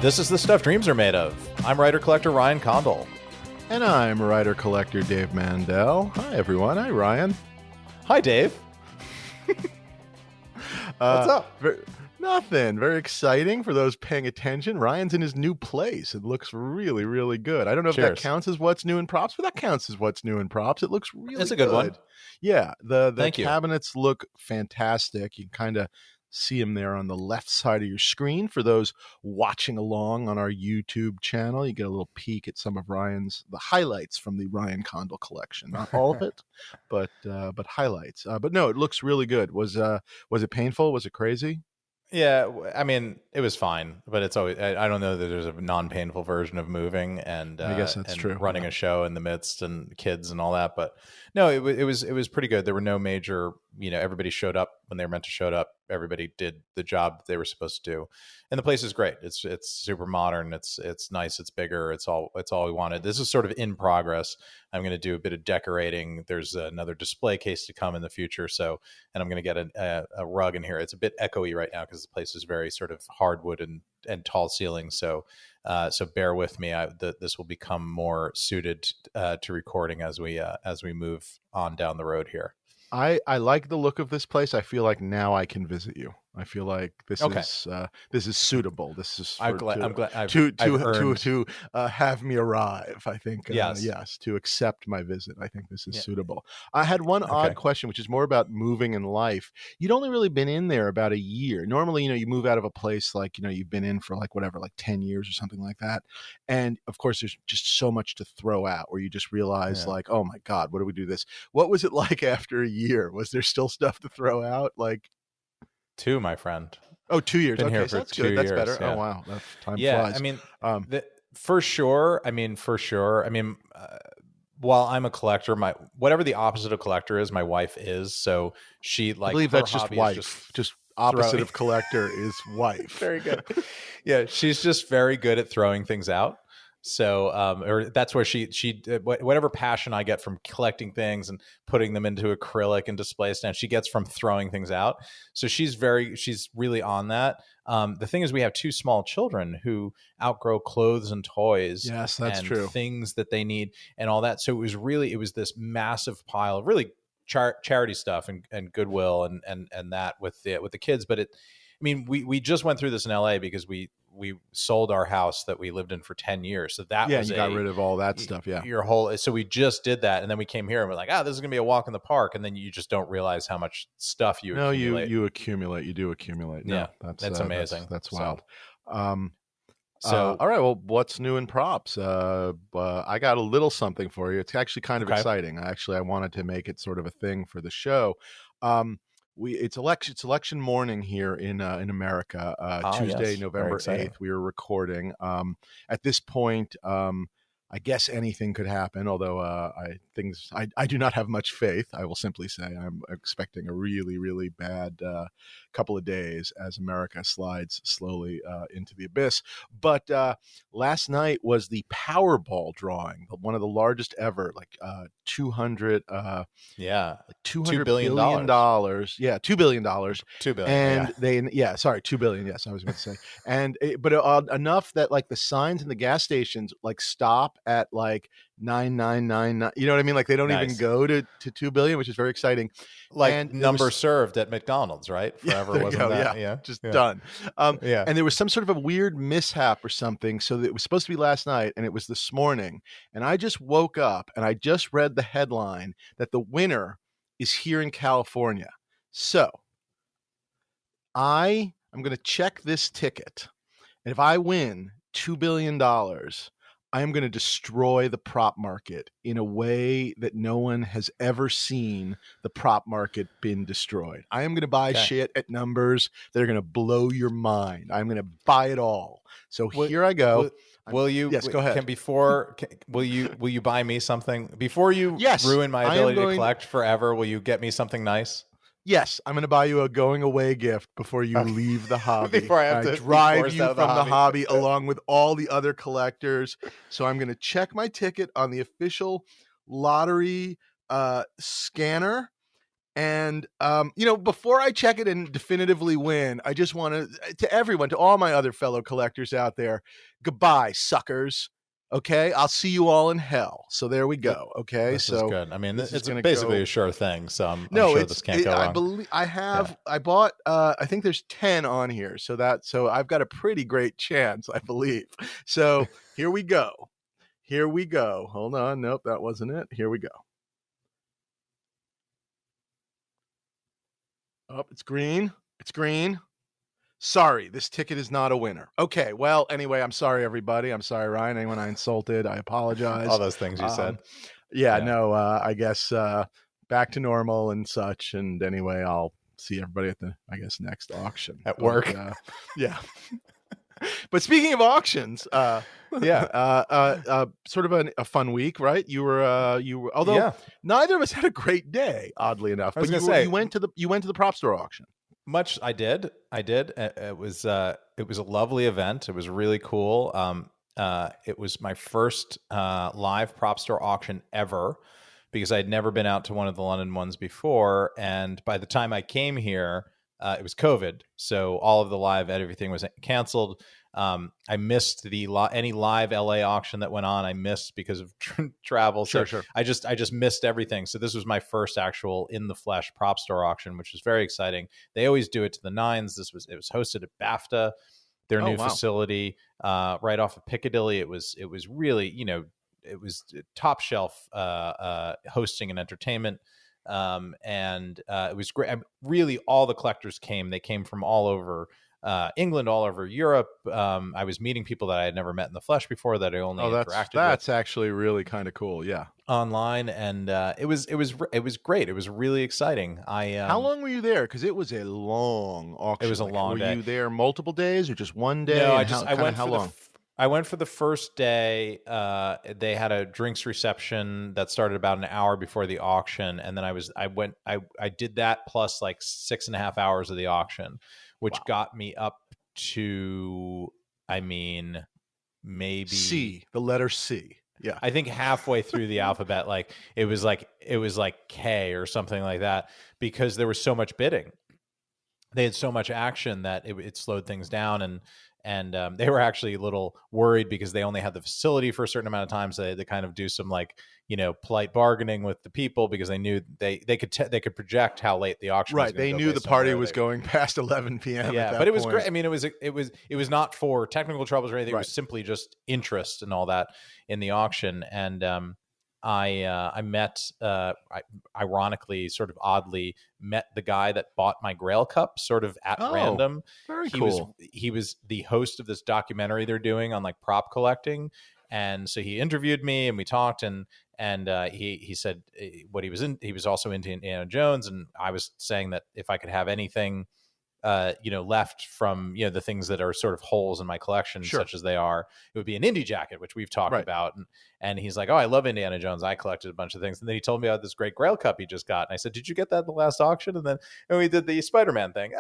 This is the stuff dreams are made of. I'm writer-collector Ryan Condal. And I'm writer-collector Dave Mandel. Hi, everyone. Hi, Ryan. Hi, Dave. What's up? Nothing. Very exciting for those paying attention. Ryan's in his new place. It looks really, really good. I don't know if that counts as what's new in props, but that counts as what's new in props. It looks really good. It's a good one. Yeah, the Thank you. cabinets look fantastic. You can kind of see them there on the left side of your screen. For those watching along on our YouTube channel, you get a little peek at some of the highlights from the Ryan Condal collection. Not all of it, but highlights. But no, it looks really good. Was it painful? Was it crazy? Yeah, I mean, it was fine, but it's always, I don't know that there's a non-painful version of moving and I guess that's true. Running a show in the midst and kids and all that. But no, it was pretty good. There were no major, everybody showed up when they were meant to show up. Everybody did the job that they were supposed to do. And the place is great. It's super modern. It's nice. It's bigger. It's all we wanted. This is sort of in progress. I'm going to do a bit of decorating. There's another display case to come in the future. And I'm going to get a rug in here. It's a bit echoey right now because the place is very sort of hardwood and tall ceilings. So bear with me. This will become more suited to recording as we move on down the road here. I like the look of this place. I feel like now I can visit you. I feel like this is suitable. This is I'm glad to have me arrive. I think yes, to accept my visit. I think this is suitable. I had one odd question, which is more about moving in life. You'd only really been in there about a year. Normally, you move out of a place like you've been in for like 10 years or something like that, and of course, there's just so much to throw out. Where you just realize like, oh my God, what do we do this? What was it like after a year? Was there still stuff to throw out? Like. 2, my friend. Oh, 2 years. Been okay, here so for that's 2 good. That's years, better. yeah. Oh, wow. Time flies. I mean, for sure. While I'm a collector, whatever the opposite of collector is, my wife is. So she I believe that's just wife. Just opposite of collector is wife. Very good. Yeah, she's just very good at throwing things out. So, or that's where she whatever passion I get from collecting things and putting them into acrylic and display stand, she gets from throwing things out. So she's really on that. The thing is, we have 2 small children who outgrow clothes and toys. Yes, that's true. Things that they need and all that. So it was this massive pile of really charity stuff and Goodwill and that with the kids. But we just went through this in LA because we sold our house that we lived in for 10 years. So that was you got rid of all that stuff. Yeah. So we just did that. And then we came here and we're like, this is going to be a walk in the park. And then you just don't realize how much stuff you accumulate. You accumulate. You do accumulate. No, yeah. That's amazing. That's wild. All right. Well, what's new in props? I got a little something for you. It's actually kind of exciting. I wanted to make it sort of a thing for the show. It's election morning here in America. Tuesday, yes. November 8th. We are recording. At this point, I guess anything could happen. Although I do not have much faith. I will simply say I'm expecting a really, really bad couple of days as America slides slowly into the abyss. But last night was the Powerball drawing, one of the largest ever, like $200 billion. Yeah, $2 billion. $2 billion. And $2 billion. Yes, I was going to say. And but enough that like the signs in the gas stations like stop at like 9999. You know what I mean? Like they don't even go to 2 billion, which is very exciting. Like and number served at McDonald's, right? Forever wasn't that? Yeah, done. And there was some sort of a weird mishap or something. So that it was supposed to be last night, and it was this morning. And I just woke up and I just read the headline that the winner is here in California. So I am going to check this ticket, and if I win $2 billion. I am going to destroy the prop market in a way that no one has ever seen the prop market been destroyed. I am going to buy shit at numbers that are going to blow your mind. I'm going to buy it all. So here I go. Will you? Yes, go ahead. Will you buy me something before you ruin my ability to collect forever? Will you get me something nice? Yes, I'm going to buy you a going away gift before you leave the hobby. Before I have to drive you from the hobby along with all the other collectors. So I'm going to check my ticket on the official lottery scanner. And before I check it and definitively win, I just want to everyone, to all my other fellow collectors out there, goodbye, suckers. Okay, I'll see you all in hell. So there we go. Okay, This is so good. I mean, this is it's gonna basically go. a sure thing. So I'm No, sure this can't go I wrong. believe I Yeah. have. I bought. I think there's 10 on here, so I've got a pretty great chance, I believe. So here we go. Here we go. Hold on. Nope, that wasn't it. Here we go. Oh, it's green. It's green. Sorry, this ticket is not a winner. Okay, well, anyway, I'm sorry, everybody. I'm sorry, Ryan. Anyone I insulted, I apologize. All those things you said. Yeah, Yeah. no, I guess back to normal and such. And anyway, I'll see everybody at the, I guess, next auction. At work. Yeah. But speaking of auctions, Yeah. sort of a fun week, right? You were, although Yeah. neither of us had a great day, oddly enough. I was But gonna say, you went to the prop store auction. I did. It was a lovely event. It was really cool. It was my first live prop store auction ever, because I'd never been out to one of the London ones before. And by the time I came here, it was COVID, so all of the live everything was canceled. I missed any live LA auction that went on. I missed because of travel. Sure, So sure. I just missed everything. So this was my first actual in the flesh prop store auction, which was very exciting. They always do it to the nines. It was hosted at BAFTA, their new facility, right off of Piccadilly. It was really, it was top shelf hosting and entertainment. And it was great. Really, all the collectors came. They came from all over England, all over Europe. I was meeting people that I had never met in the flesh before, that I only interacted that's with actually really kind of cool. Yeah, online, and it was great. It was really exciting. How long were you there? Because it was a long auction. It was a long day. Were you there multiple days or just one day? No, I went how long? I went for the first day. They had a drinks reception that started about an hour before the auction, and then I did that plus like 6.5 hours of the auction, which got me up to, I mean, maybe C, the letter C. Yeah, I think halfway through the alphabet, like it was like K or something like that, because there was so much bidding. They had so much action that it slowed things down, and they were actually a little worried because they only had the facility for a certain amount of time, so they had to kind of do some polite bargaining with the people, because they knew they could project how late the auction was. Right, they knew the party was going past 11 p.m. Yeah, but it was great. I mean, it was not for technical troubles or anything. It was simply just interest and all that in the auction. And I met, ironically, sort of oddly, met the guy that bought my Grail Cup sort of at random. Very cool. He was the host of this documentary they're doing on like prop collecting. And so he interviewed me and we talked, and he said what he was in. He was also into Indiana Jones, and I was saying that if I could have anything left from, the things that are sort of holes in my collection, such as they are, it would be an indie jacket, which we've talked about. And he's like, oh, I love Indiana Jones. I collected a bunch of things. And then he told me about this great Grail Cup he just got. And I said, did you get that in the last auction? And then we did the Spider-Man thing.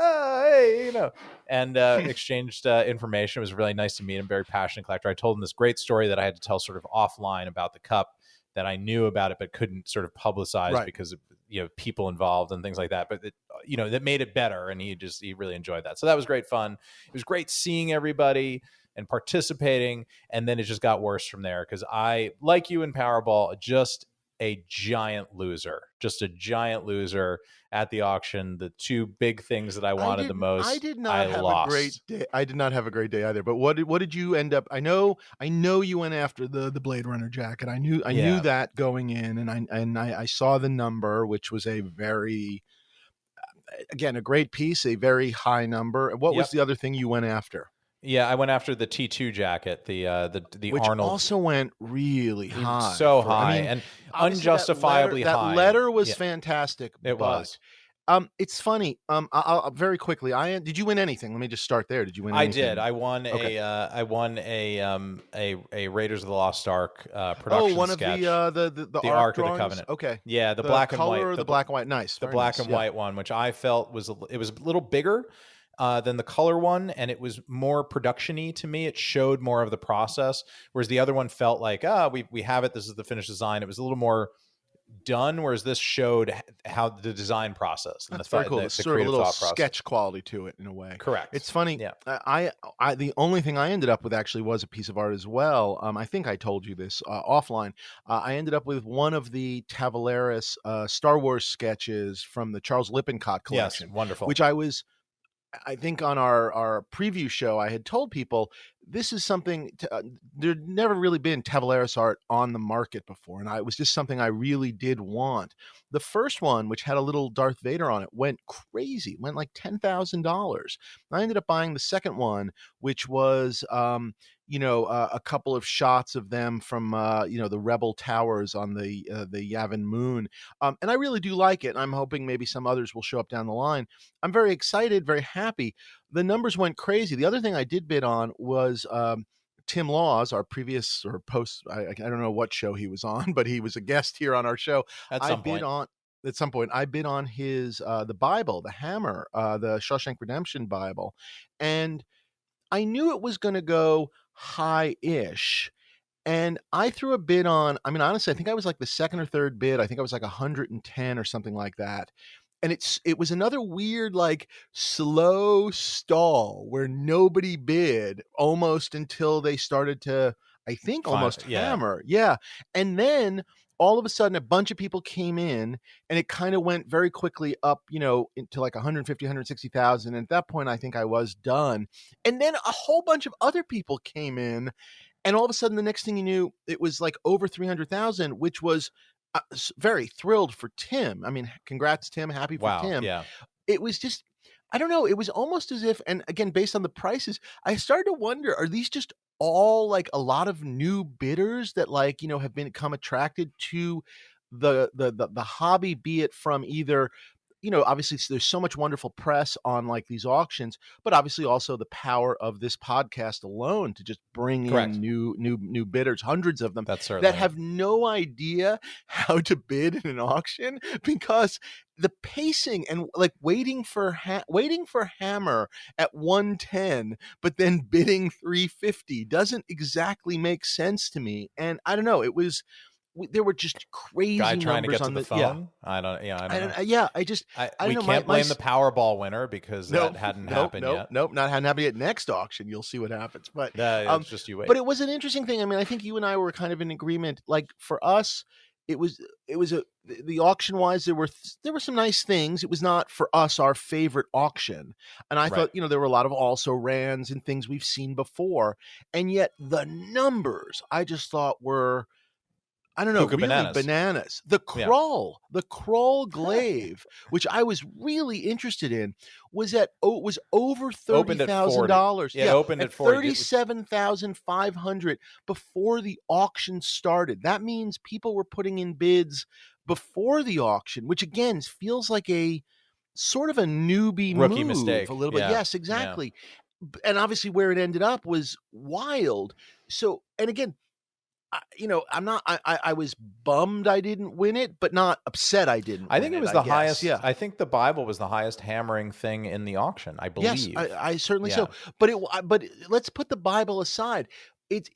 And exchanged information. It was really nice to meet him. Very passionate collector. I told him this great story that I had to tell sort of offline about the cup, that I knew about it but couldn't sort of publicize because of people involved and things like that. But that made it better, and he really enjoyed that. So that was great fun. It was great seeing everybody and participating, and then it just got worse from there, because I, like you in Powerball, just a giant loser at the auction. The two big things that I wanted the most, I did not have a great day. I did not have a great day either. But what did you end up? I know you went after the Blade Runner jacket. I knew that going in, and I saw the number, which was a very, again, a great piece, a very high number. What was the other thing you went after? Yeah, I went after the T2 jacket, the which Arnold. Also went really high, high, and unjustifiably high. That letter was fantastic. It was. It's funny. I'll very quickly. Did you win anything? Let me just start there. Did you win anything? I did. I won a Raiders of the Lost Ark production. Oh, one sketch. of the Ark drawings? of the Covenant. Okay. Yeah, the black and white. The black and white. Nice. The black and white one, which I felt was a little bigger than the color one, and it was more production-y to me. It showed more of the process, whereas the other one felt like, we have it. This is the finished design. It was a little more done, whereas this showed how the design process and That's very cool. There's the sort of a creative little thought process. sketch quality to it in a way. Correct. It's funny. Yeah. The only thing I ended up with actually was a piece of art as well. I think I told you this offline. I ended up with one of the Tavaleris Star Wars sketches from the Charles Lippincott Yes. collection, Wonderful. which I think on our preview show, I had told people this is something there'd never really been Tavaleris art on the market before, and it was just something I really did want. The first one, which had a little Darth Vader on it, went crazy, went like $10,000. I ended up buying the second one, which was a couple of shots of them from the Rebel towers on the Yavin moon, and I really do like it. And I'm hoping maybe some others will show up down the line. I'm very excited, very happy. The numbers went crazy. The other thing I did bid on was Tim Laws, our previous or post, I don't know what show he was on, but he was a guest here on our show. At some point. At some point, I bid on his the Bible, the Hammer, the Shawshank Redemption Bible, and I knew it was going to go high-ish. And I threw a bid on, I mean, honestly, I think I was like the second or third bid. I think I was like 110 or something like that. And it was another weird, like, slow stall where nobody bid almost until they started to, I think, almost hammer. Yeah. And then all of a sudden, a bunch of people came in, and it kind of went very quickly up, into like 150, 160,000. And at that point, I think I was done. And then a whole bunch of other people came in, and all of a sudden, the next thing you knew, it was like over 300,000, which was very thrilled for Tim. I mean, congrats, Tim. Happy for Tim. Yeah. It was just, I don't know. It was almost as if, and again, based on the prices, I started to wonder, are these just all like a lot of new bidders that have become attracted to the hobby, be it from either, obviously there's so much wonderful press on like these auctions, but obviously also the power of this podcast alone to just bring in new bidders, hundreds of them that have no idea how to bid in an auction, because the pacing and like waiting for hammer at 110, but then bidding 350 doesn't exactly make sense to me. And I don't know, there were just crazy guy trying to numbers get on to the phone. Yeah. I don't know. Yeah, I we can't blame the Powerball winner because that hadn't happened yet. Nope, not hadn't happened yet. Next auction, you'll see what happens. But it's just you wait. But it was an interesting thing. I mean, I think you and I were kind of in agreement. Like for us, the auction wise, there were some nice things. It was not for us our favorite auction, and I thought there were a lot of also rans and things we've seen before, and yet the numbers I just thought were, I don't know, really bananas. The crawl glaive, which I was really interested in, was over $30,000. Yeah, opened at 40. $37,500 before the auction started. That means people were putting in bids before the auction, which again feels like a sort of a newbie rookie move, mistake a little bit. Yes, exactly. Yeah. And obviously where it ended up was wild. So, and again, I was bummed I didn't win it, but not upset I didn't win it. I think it was the highest. Yeah. I think the Bible was the highest hammering thing in the auction, I believe. Yes, I certainly so. But let's put the Bible aside.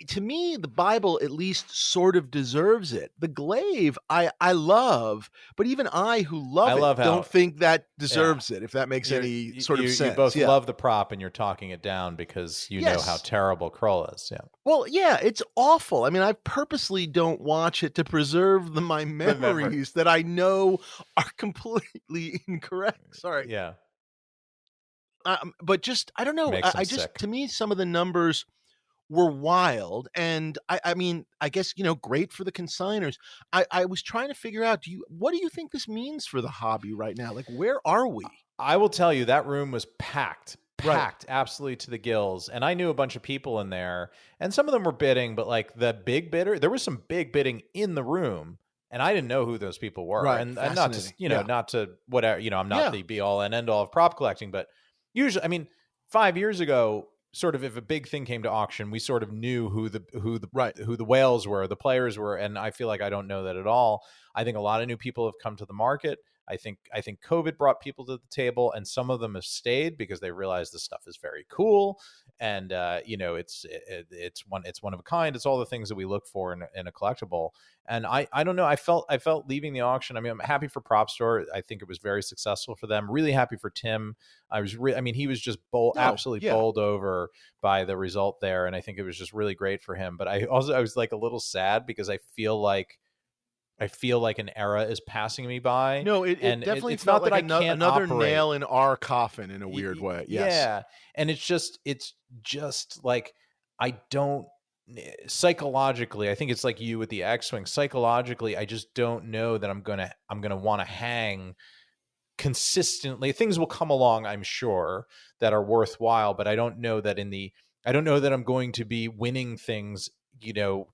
To me, the Bible at least sort of deserves it. The glaive, I love, but even I who love it don't think that deserves it, if that makes any sort of sense. You both love the prop and you're talking it down because you know how terrible Kroll is. Yeah. Well, yeah, it's awful. I mean, I purposely don't watch it to preserve my memories that I know are completely incorrect. Sorry. Yeah. But just, I don't know. To me, some of the numbers were wild. And I mean, I guess, great for the consigners. I was trying to figure out, what do you think this means for the hobby right now? Like, where are we? I will tell you, that room was packed absolutely to the gills. And I knew a bunch of people in there, and some of them were bidding, but like the big bidder, there was some big bidding in the room. And I didn't know who those people were. Right. And not to, not to whatever, I'm not the be all and end all of prop collecting, but usually, I mean, 5 years ago, sort of, if a big thing came to auction, we sort of knew who the whales were, the players were. And I feel like I don't know that at all. I think a lot of new people have come to the market. I think COVID brought people to the table, and some of them have stayed because they realize this stuff is very cool, and it's one of a kind. It's all the things that we look for in a collectible. And I don't know. I felt leaving the auction. I mean, I'm happy for Prop Store. I think it was very successful for them. Really happy for Tim. I mean, he was just absolutely bowled over by the result there, and I think it was just really great for him. But I was like a little sad because I feel like an era is passing me by. No, it definitely it's not that like I can't another operate. Nail in our coffin in a weird way. Yes. Yeah, and it's just like I don't psychologically. I think it's like you with the X-wing. Psychologically, I just don't know that I'm gonna want to hang consistently. Things will come along, I'm sure, that are worthwhile, but I don't know that I'm going to be winning things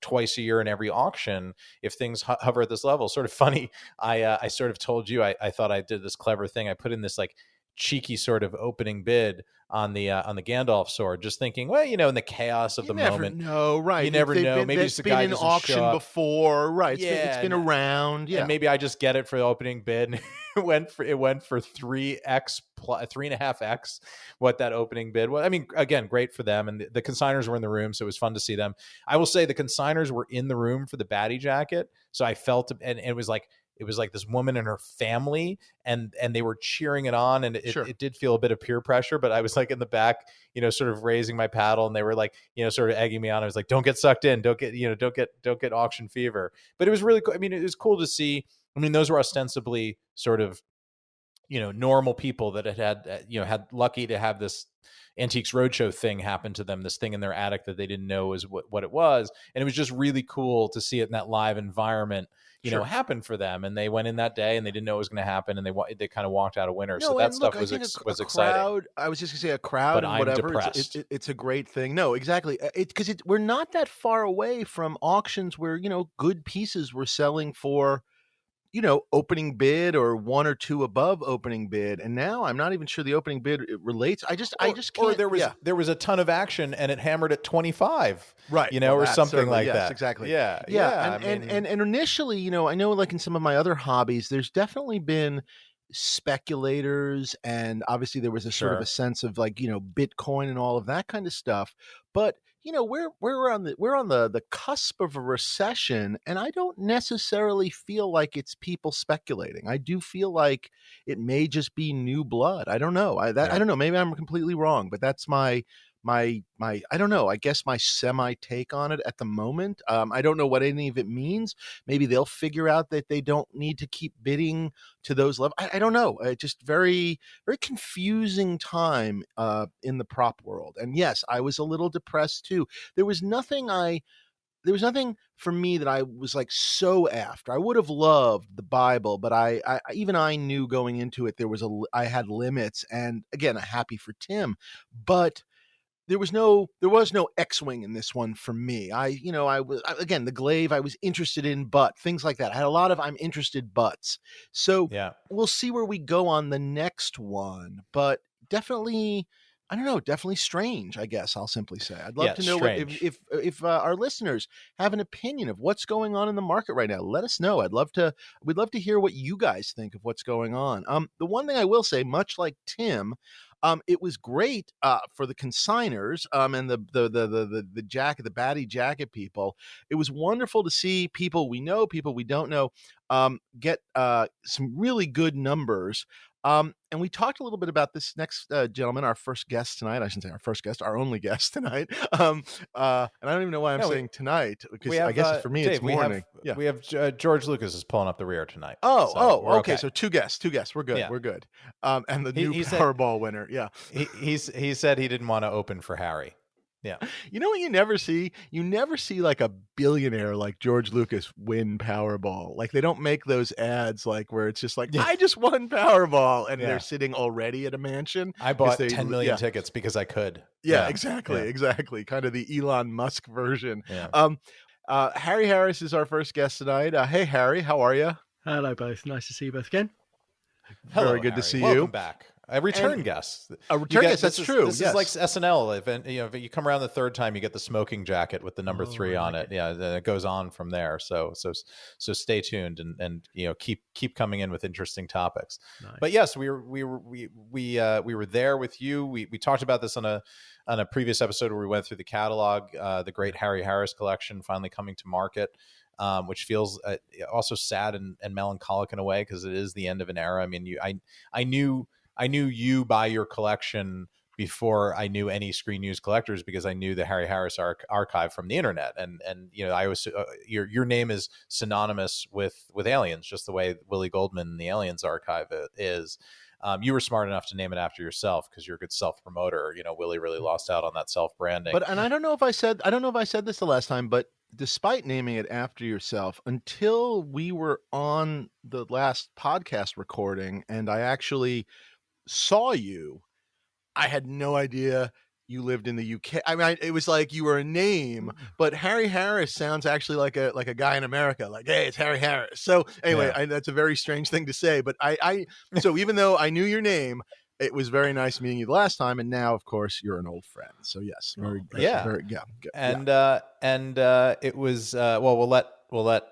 twice a year in every auction if things hover at this level. Sort of funny. I sort of told you I thought I did this clever thing. I put in this like cheeky sort of opening bid on the Gandalf sword, just thinking, well, in the chaos of the moment, no, right? You never know. Maybe it's the guy been in auction before, right? It's been around, yeah. And maybe I just get it for the opening bid. It went for 3.5x what that opening bid was. I mean, again, great for them, and the consigners were in the room, so it was fun to see them. I will say the consigners were in the room for the baddie jacket, so I felt, and it was like this woman and her family, and they were cheering it on, and it did feel a bit of peer pressure, but I was like in the back, sort of raising my paddle, and they were like, sort of egging me on. I was like, don't get sucked in, don't get auction fever. But it was really cool. I mean, it was cool to see. I mean, those were ostensibly sort of, normal people that had lucky to have this Antiques Roadshow thing happen to them, this thing in their attic that they didn't know was what it was. And it was just really cool to see it in that live environment, happen for them. And they went in that day and they didn't know it was going to happen. And they kind of walked out a winner. So that stuff was exciting. Crowd, I was just going to say a crowd, but and whatever. It's a great thing. No, exactly. Because we're not that far away from auctions where, good pieces were selling for, opening bid or one or two above opening bid. And now I'm not even sure the opening bid relates. I just can't. Or there was a ton of action and it hammered at 25, right? Or something like that. Exactly. Yeah. And initially, I know like in some of my other hobbies, there's definitely been speculators, and obviously there was a sort of a sense of like, Bitcoin and all of that kind of stuff. But we're on the cusp of a recession, and I don't necessarily feel like it's people speculating. I do feel like it may just be new blood. I don't know. I don't know. Maybe I'm completely wrong, but that's my I don't know, I guess my semi take on it at the moment. I don't know what any of it means. Maybe they'll figure out that they don't need to keep bidding to those levels. I don't know. Just very, very confusing time in the prop world. And yes, I was a little depressed too. There was nothing for me that I was like so after. I would have loved the Bible, but I even I knew going into it I had limits. And again, I'm happy for Tim, but there was no X-wing in this one for me. Again, the glaive I was interested in, but things like that. I had a lot of I'm interested buts. So we'll see where we go on the next one, but definitely, I don't know, definitely strange, I guess I'll simply say. I'd love to know if our listeners have an opinion of what's going on in the market right now. Let us know. We'd love to hear what you guys think of what's going on. The one thing I will say, much like Tim, it was great for the consigners and the jacket, the baddie jacket people. It was wonderful to see people we know, people we don't know, get some really good numbers. And we talked a little bit about this next gentleman, our first guest tonight. I shouldn't say our first guest, our only guest tonight. And I don't even know why I'm saying tonight, because I guess for me, Dave, it's morning. We have George Lucas is pulling up the rear tonight. Okay. So two guests. We're good. We're good. And the new Powerball winner. Yeah. He said he didn't want to open for Harry. Yeah. You know what you never see? You never see like a billionaire like George Lucas win Powerball. Like they don't make those ads like where it's just like, I just won Powerball, and they're sitting already at a mansion. I bought 10 million tickets because I could. Yeah, exactly. Kind of the Elon Musk version. Yeah. Harry Harris is our first guest tonight. Hey, Harry, how are you? Hello, both. Nice to see you both again. Hello, Very good Harry. to see Welcome you. Back. a return And guest. a return guest, that's true. This is like SNL. If you come around the third time, you get the smoking jacket with the number 3 on it. Yeah, then it goes on from there. So stay tuned and keep coming in with interesting topics. Nice. But yes, we were there with you. We talked about this on a previous episode where we went through the catalog, the great Harry Harris collection finally coming to market. Which feels also sad and melancholic in a way because it is the end of an era. I mean, I knew you by your collection before I knew any Screen News collectors because I knew the Harry Harris archive from the internet, and I was your name is synonymous with Aliens, just the way Willie Goldman, the Aliens archive is. You were smart enough to name it after yourself because you're a good self-promoter. Willie really lost out on that self-branding. And I don't know if I said this the last time, but despite naming it after yourself, until we were on the last podcast recording and I actually saw you, I had no idea you lived in the UK. I mean, it was like you were a name, but Harry Harris sounds actually like a guy in America. Like, hey, it's Harry Harris. So anyway, Yeah. that's a very strange thing to say. But so even though I knew your name, it was very nice meeting you the last time, and now, of course, you're an old friend. So yes, It was we'll let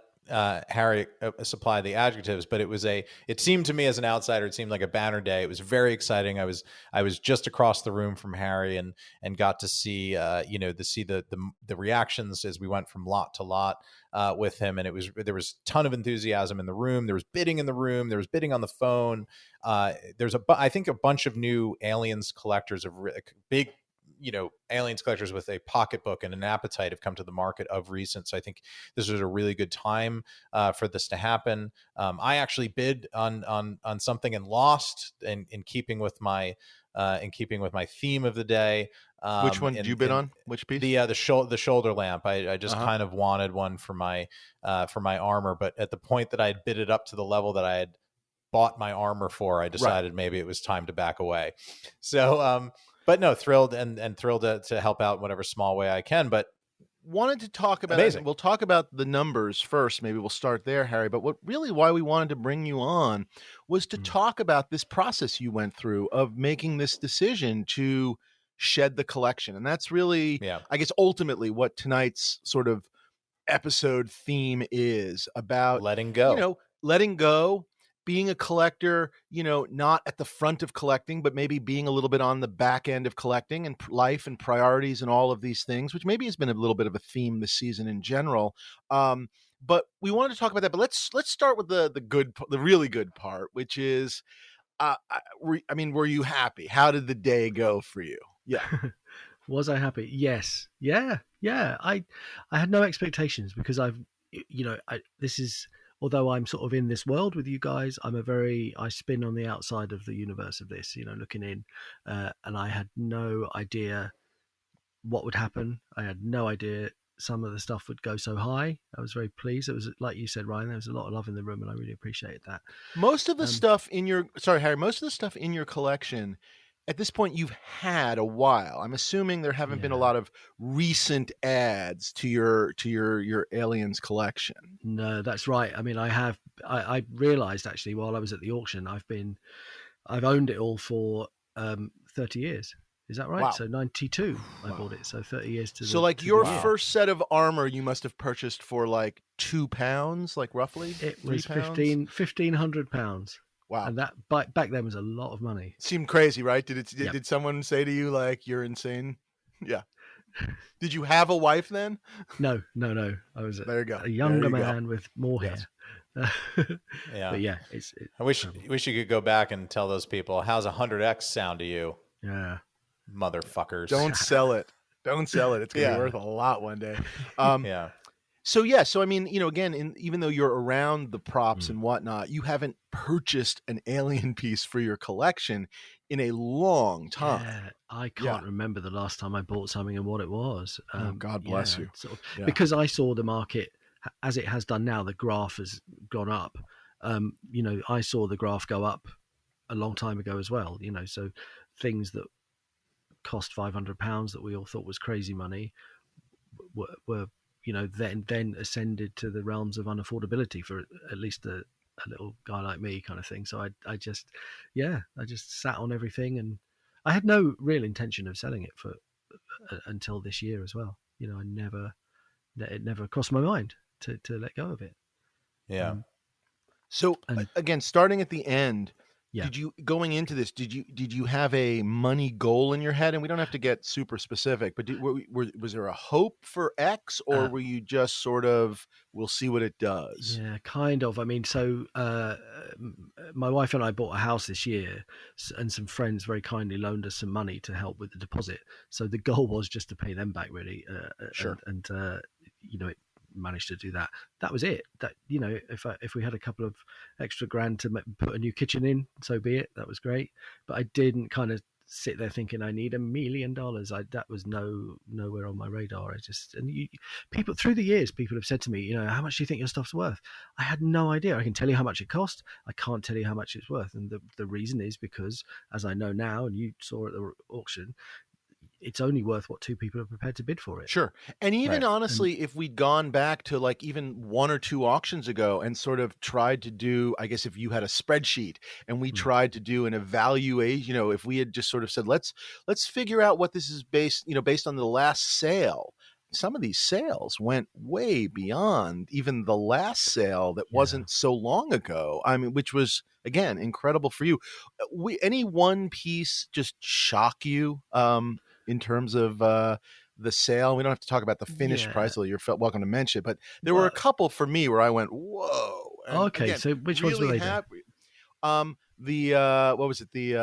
Harry supply the adjectives, but it seemed to me as an outsider, it seemed like a banner day. It was very exciting. I was just across the room from Harry and got to see the reactions as we went from lot to lot with him, and there was a ton of enthusiasm in the room. There was bidding in the room. There was bidding on the phone. There's I think a bunch of new Aliens collectors of big Aliens collectors with a pocketbook and an appetite have come to the market of recent. So I think this was a really good time for this to happen. I actually bid on something and lost in keeping with my theme of the day. Which one did you bid on? Which piece? The shoulder lamp. I just kind of wanted one for my armor, but at the point that I had bid it up to the level that I had bought my armor for, I decided maybe it was time to back away. So, but no, thrilled and thrilled to help out in whatever small way I can. But wanted to talk about amazing. We'll talk about the numbers first. Maybe we'll start there, Harry. But why we wanted to bring you on was to talk about this process you went through of making this decision to shed the collection. And that's really, I guess, ultimately what tonight's sort of episode theme is about. Letting go. Letting go, being a collector, not at the front of collecting, but maybe being a little bit on the back end of collecting and life and priorities and all of these things, which maybe has been a little bit of a theme this season in general. But we wanted to talk about that. But let's start with the really good part, which is, were you happy? How did the day go for you? Yeah. Was I happy? Yes. Yeah. I had no expectations because although I'm sort of in this world with you guys, I spin on the outside of the universe of this, looking in, and I had no idea what would happen. I had no idea some of the stuff would go so high. I was very pleased. It was, like you said, Ryan, there was a lot of love in the room, and I really appreciated that. Most of the stuff in your collection, at this point, you've had a while. I'm assuming there haven't been a lot of recent adds to your Aliens collection. No, that's right. I mean, I realized actually while I was at the auction, I've owned it all for 30 years. Is that right? Wow. So 92, I bought it. So 30 years to. So your first set of armor, you must have purchased for like £2, like roughly. It was £1,500. Wow. And that back then was a lot of money. Seemed crazy, right? Did someone say to you like you're insane? Yeah. Did you have a wife then? No. I was a younger man with more hair. Yeah. But yeah, I wish you could go back and tell those people, how's 100X sound to you? Yeah. Motherfuckers. Don't sell it. It's going to be worth a lot one day. Yeah. So I mean, again, even though you're around the props and whatnot, you haven't purchased an Alien piece for your collection in a long time. Yeah, I can't remember the last time I bought something and what it was. God bless you. Because I saw the market as it has done now. The graph has gone up. I saw the graph go up a long time ago as well. So things that cost £500 that we all thought was crazy money were then ascended to the realms of unaffordability for at least a a little guy like me kind of thing. So I just sat on everything, and I had no real intention of selling it for until this year as well. It never crossed my mind to let go of it. Yeah. So And again, starting at the end, yeah, did you going into this? Did you have a money goal in your head? And we don't have to get super specific, but was there a hope for X, or were you just sort of, we'll see what it does? yeah, kind of. I mean, so my wife and I bought a house this year, and some friends very kindly loaned us some money to help with the deposit. So the goal was just to pay them back, really. Sure. And it managed to do that. That was it. That, if we had a couple of extra grand to put a new kitchen in, so be it. That was great. But I didn't kind of sit there thinking I need $1 million. That was nowhere on my radar. People through the years, people have said to me, how much do you think your stuff's worth? I had no idea. I can tell you how much it cost. I can't tell you how much it's worth. And the reason is because, as I know now, and you saw at the auction, it's only worth what two people are prepared to bid for it. Sure. And even Right. honestly, if we'd gone back to like even 1 or 2 auctions ago and sort of tried to do, I guess if you had a spreadsheet and we tried to do an evaluation, if we had just sort of said, let's figure out what this is based on the last sale. Some of these sales went way beyond even the last sale that wasn't so long ago. I mean, which was, again, incredible for you. Any one piece just shock you? In terms of the sale, we don't have to talk about the finished price, although you're welcome to mention it. But there were a couple for me where I went, "Whoa!" And okay, again, so which ones were they? Happy. The what was it? The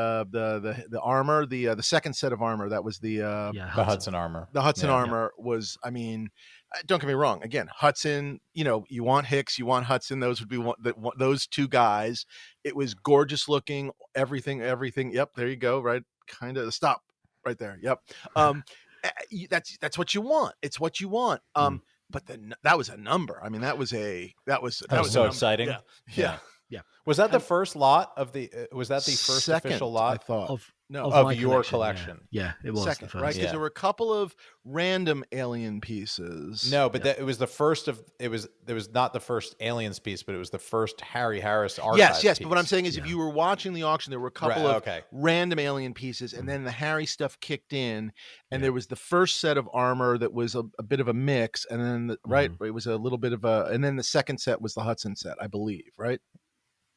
armor, the second set of armor. That was the Hudson armor. The Hudson armor was. I mean, don't get me wrong. Again, Hudson. You want Hicks, you want Hudson. Those would be those two guys. It was gorgeous looking. Everything. Yep, there you go. Right, kind of. Stop. Right there. Yep. That's what you want. It's what you want. But that was a number. I mean, that was so exciting. Yeah. Was that the first lot of the? Was that the first second, official lot? I thought of your collection. Yeah, it was second, the first. right? Because there were a couple of random alien pieces. No, but it was the first of. It was not the first aliens piece, but it was the first Harry Harris archive. Yes. Piece. But what I'm saying is, if you were watching the auction, there were a couple of random alien pieces, and then the Harry stuff kicked in, and there was the first set of armor that was a bit of a mix, and then it was a little bit of a, and then the second set was the Hudson set, I believe, right?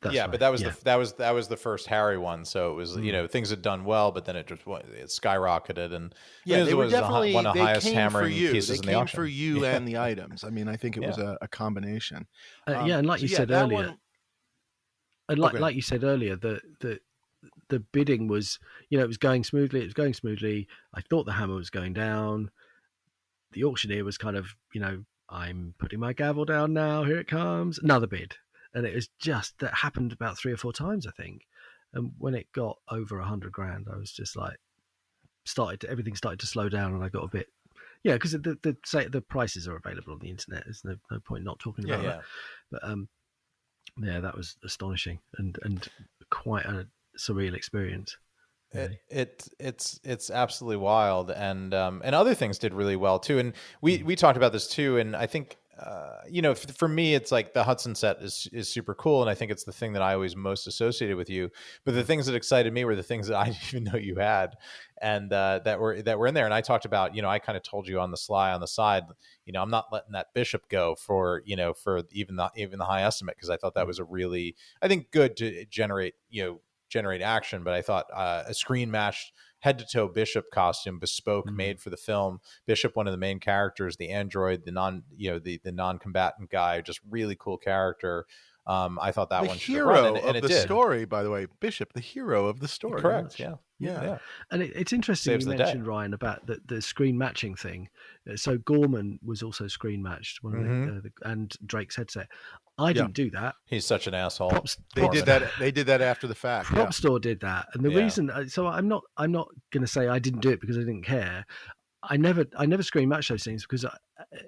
That's right. But that was the first Harry one. So it was things had done well, but then it skyrocketed, and they were definitely one of the highest hammering pieces in the auction. For you and the items. I mean, I think it was a combination. And like you said earlier, like you said earlier, the bidding was it was going smoothly. It was going smoothly. I thought the hammer was going down. The auctioneer was kind of I'm putting my gavel down now. Here it comes, another bid. And it was just that happened about 3 or 4 times, I think. And when it got over 100 grand, I was just like, everything started to slow down, and I got a bit, because the prices are available on the internet. There's no point not talking about that. But that was astonishing and quite a surreal experience. Really. It's absolutely wild, and other things did really well too. And we talked about this too, and I think. For me, it's like the Hudson set is super cool, and I think it's the thing that I always most associated with you. But the things that excited me were the things that I didn't even know you had, and that were in there. And I talked about, I kind of told you on the sly on the side, I'm not letting that bishop go for even the high estimate, because I thought that was a really, I think, good to generate action. But I thought a screen matched head-to-toe Bishop costume, bespoke, made for the film. Bishop, one of the main characters, the android, the non-combatant guy, just really cool character. I thought that one should have run, and it did. Story, by the way, Bishop, the hero of the story. Correct. Yeah. And it's interesting you mentioned, Ryan, about the screen matching thing. So Gorman was also screen matched, and Drake's headset. I didn't do that. He's such an asshole. They did that after the fact. Prop Store did that, and the reason. So I'm not going to say I didn't do it because I didn't care. I never screen matched those things because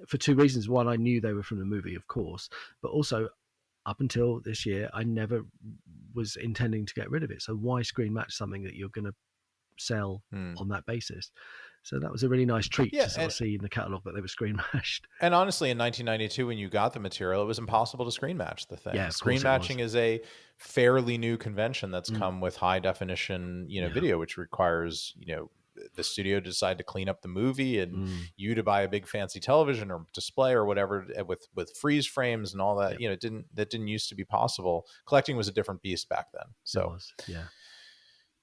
for 2 reasons. One, I knew they were from the movie, of course, but also up until this year, I never was intending to get rid of it. So why screen match something that you're going to sell on that basis? So that was a really nice treat Yeah, to sort of see in the catalogue that they were screen matched. and honestly, in 1992, when you got the material, it was impossible to screen match the thing. Yeah, of Screen course it matching was. is a fairly new convention that's come with high definition, Yeah. video, which requires, the studio to decide to clean up the movie and you to buy a big fancy television or display or whatever with freeze frames and all that. Yep. That didn't used to be possible. Collecting was a different beast back then. So It was, yeah.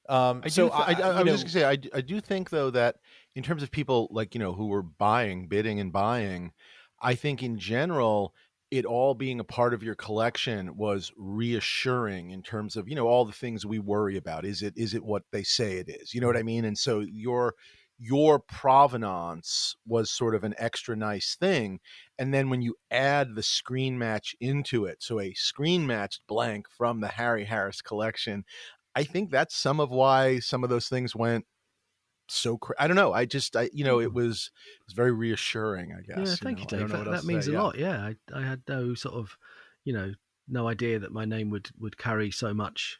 I was just gonna say, I do think though that in terms of people like, who were bidding and buying, I think in general, it all being a part of your collection was reassuring in terms of, all the things we worry about. Is it what they say it is? You know what I mean? And so your provenance was sort of an extra nice thing. And then when you add the screen match into it, so a screen matched blank from the Harry Harris collection, I think that's some of why some of those things went so I don't know. It was very reassuring, I guess. Yeah, thank you, I don't Dave. know what else That to means say. a lot. Yeah, I had no sort of, no idea that my name would carry so much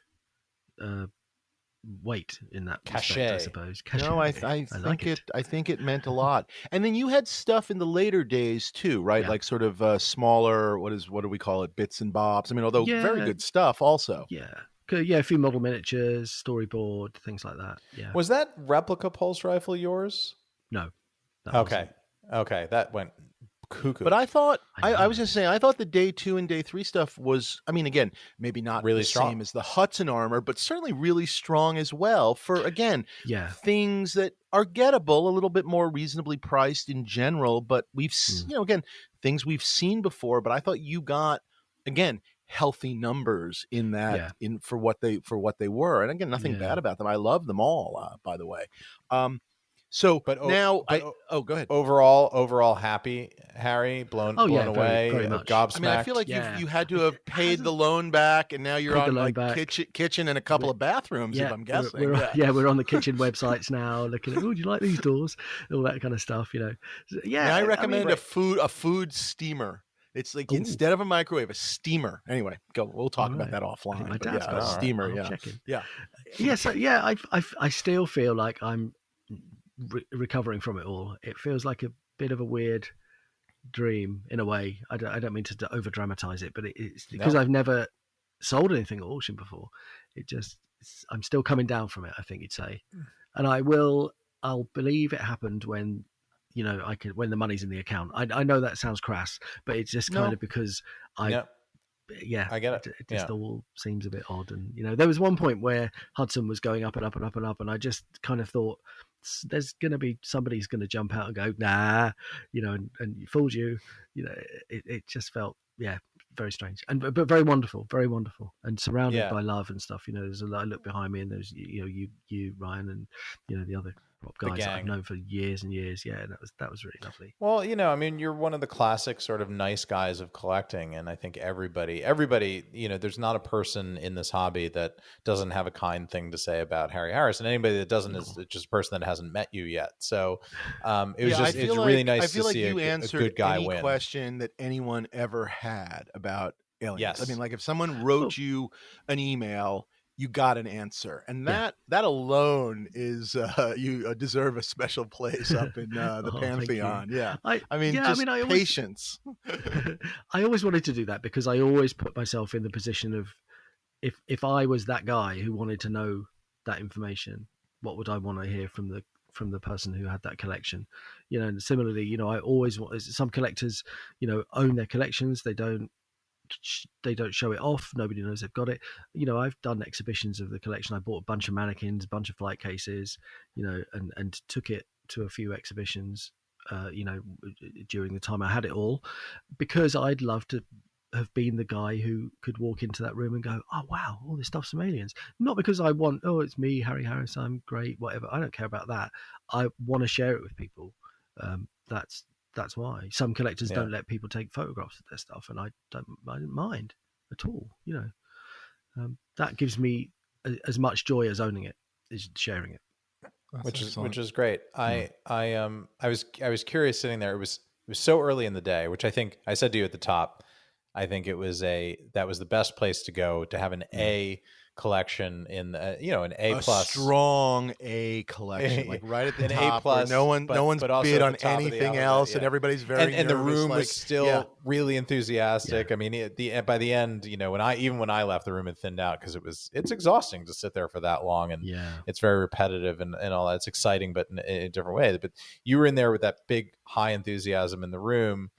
weight in that respect, I Cachet. suppose. No, I like think I think it meant a lot. And then you had stuff in the later days too, right? Yeah. Like sort of smaller. What do we call it? Bits and bobs. I mean, although very Yeah. good stuff also. Yeah. Yeah, a few model miniatures, storyboard, things like that. Yeah. was that replica pulse rifle yours? No. that Okay. wasn't. Okay. That went cuckoo. But I thought I I was know. just saying I thought the day 2 and day 3 stuff was, I mean, again, maybe not Really the strong. same as the Hudson armor, but certainly really strong as well for, again, Yeah. things that are gettable, a little bit more reasonably priced in general, but we've again, things we've seen before. But I thought you got, again, healthy numbers in that, for what they were, and again, nothing bad about them. I love them all, by the way. So But now go ahead. Overall happy, Harry, blown away, very much. gobsmacked. I mean, I feel like you had to have paid the loan back, and now you're on like kitchen and a couple of bathrooms, if I'm guessing. We're on the kitchen websites now, looking at, do you like these doors? All that kind of stuff, Yeah. Now I recommend a food steamer. It's like instead of a microwave, a steamer. Anyway, we'll talk about that offline. My dad's got a steamer. I still feel like I'm recovering from it all. It feels like a bit of a weird dream in a way. I don't mean to over dramatize it, but it's because I've never sold anything at auction before. I'm still coming down from it, I think you'd say. And I'll believe it happened when when the money's in the account. I know that sounds crass, but it's just kind of because I get it. It just all seems a bit odd. And there was one point where Hudson was going up and up and up and up, and I just kind of thought, there's going to be somebody's going to jump out and go, nah, and fooled you. It just felt very strange, but very wonderful, and surrounded by love and stuff. There's a lot. I look behind me, and there's you Ryan, and the other prop guys that I've known for years and years. Yeah, and that was really lovely. Well, I mean, you're one of the classic sort of nice guys of collecting, and I think everybody, there's not a person in this hobby that doesn't have a kind thing to say about Harry Harris, and anybody that doesn't is just a person that hasn't met you yet. So it's really nice to see a good guy win. Question that anyone ever had about aliens. Yes. I mean, like if someone wrote you an email, you got an answer, and that alone is you deserve a special place up in the pantheon. Yeah, patience. I always wanted to do that because I always put myself in the position of if I was that guy who wanted to know that information, what would I want to hear from the person who had that collection? And similarly, I always want. Some collectors, own their collections. They don't show it off. Nobody knows they've got it. I've done exhibitions of the collection. I bought a bunch of mannequins, a bunch of flight cases, and took it to a few exhibitions, during the time I had it all, because I'd love to have been the guy who could walk into that room and go, oh wow, all this stuff's from aliens. Not because I want, it's me, Harry Harris, I'm great, whatever. I don't care about that. I want to share it with people. That's why some collectors don't let people take photographs of their stuff, and I don't mind at all. That gives me as much joy as owning it, is sharing it. Which is great. I was curious sitting there. It was so early in the day, which I think I said to you at the top. I think that was the best place to go to have an A collection in an A A plus, strong A collection, like right at the an top, A plus, where no one's but also bid at on the top of the anything alphabet, else, yeah. and everybody's very And the nervous, room was like, still really enthusiastic. I mean, by the end, when I left, the room had thinned out because it's exhausting to sit there for that long, and it's very repetitive and all that. It's exciting, but in a different way. But you were in there with that big high enthusiasm in the room,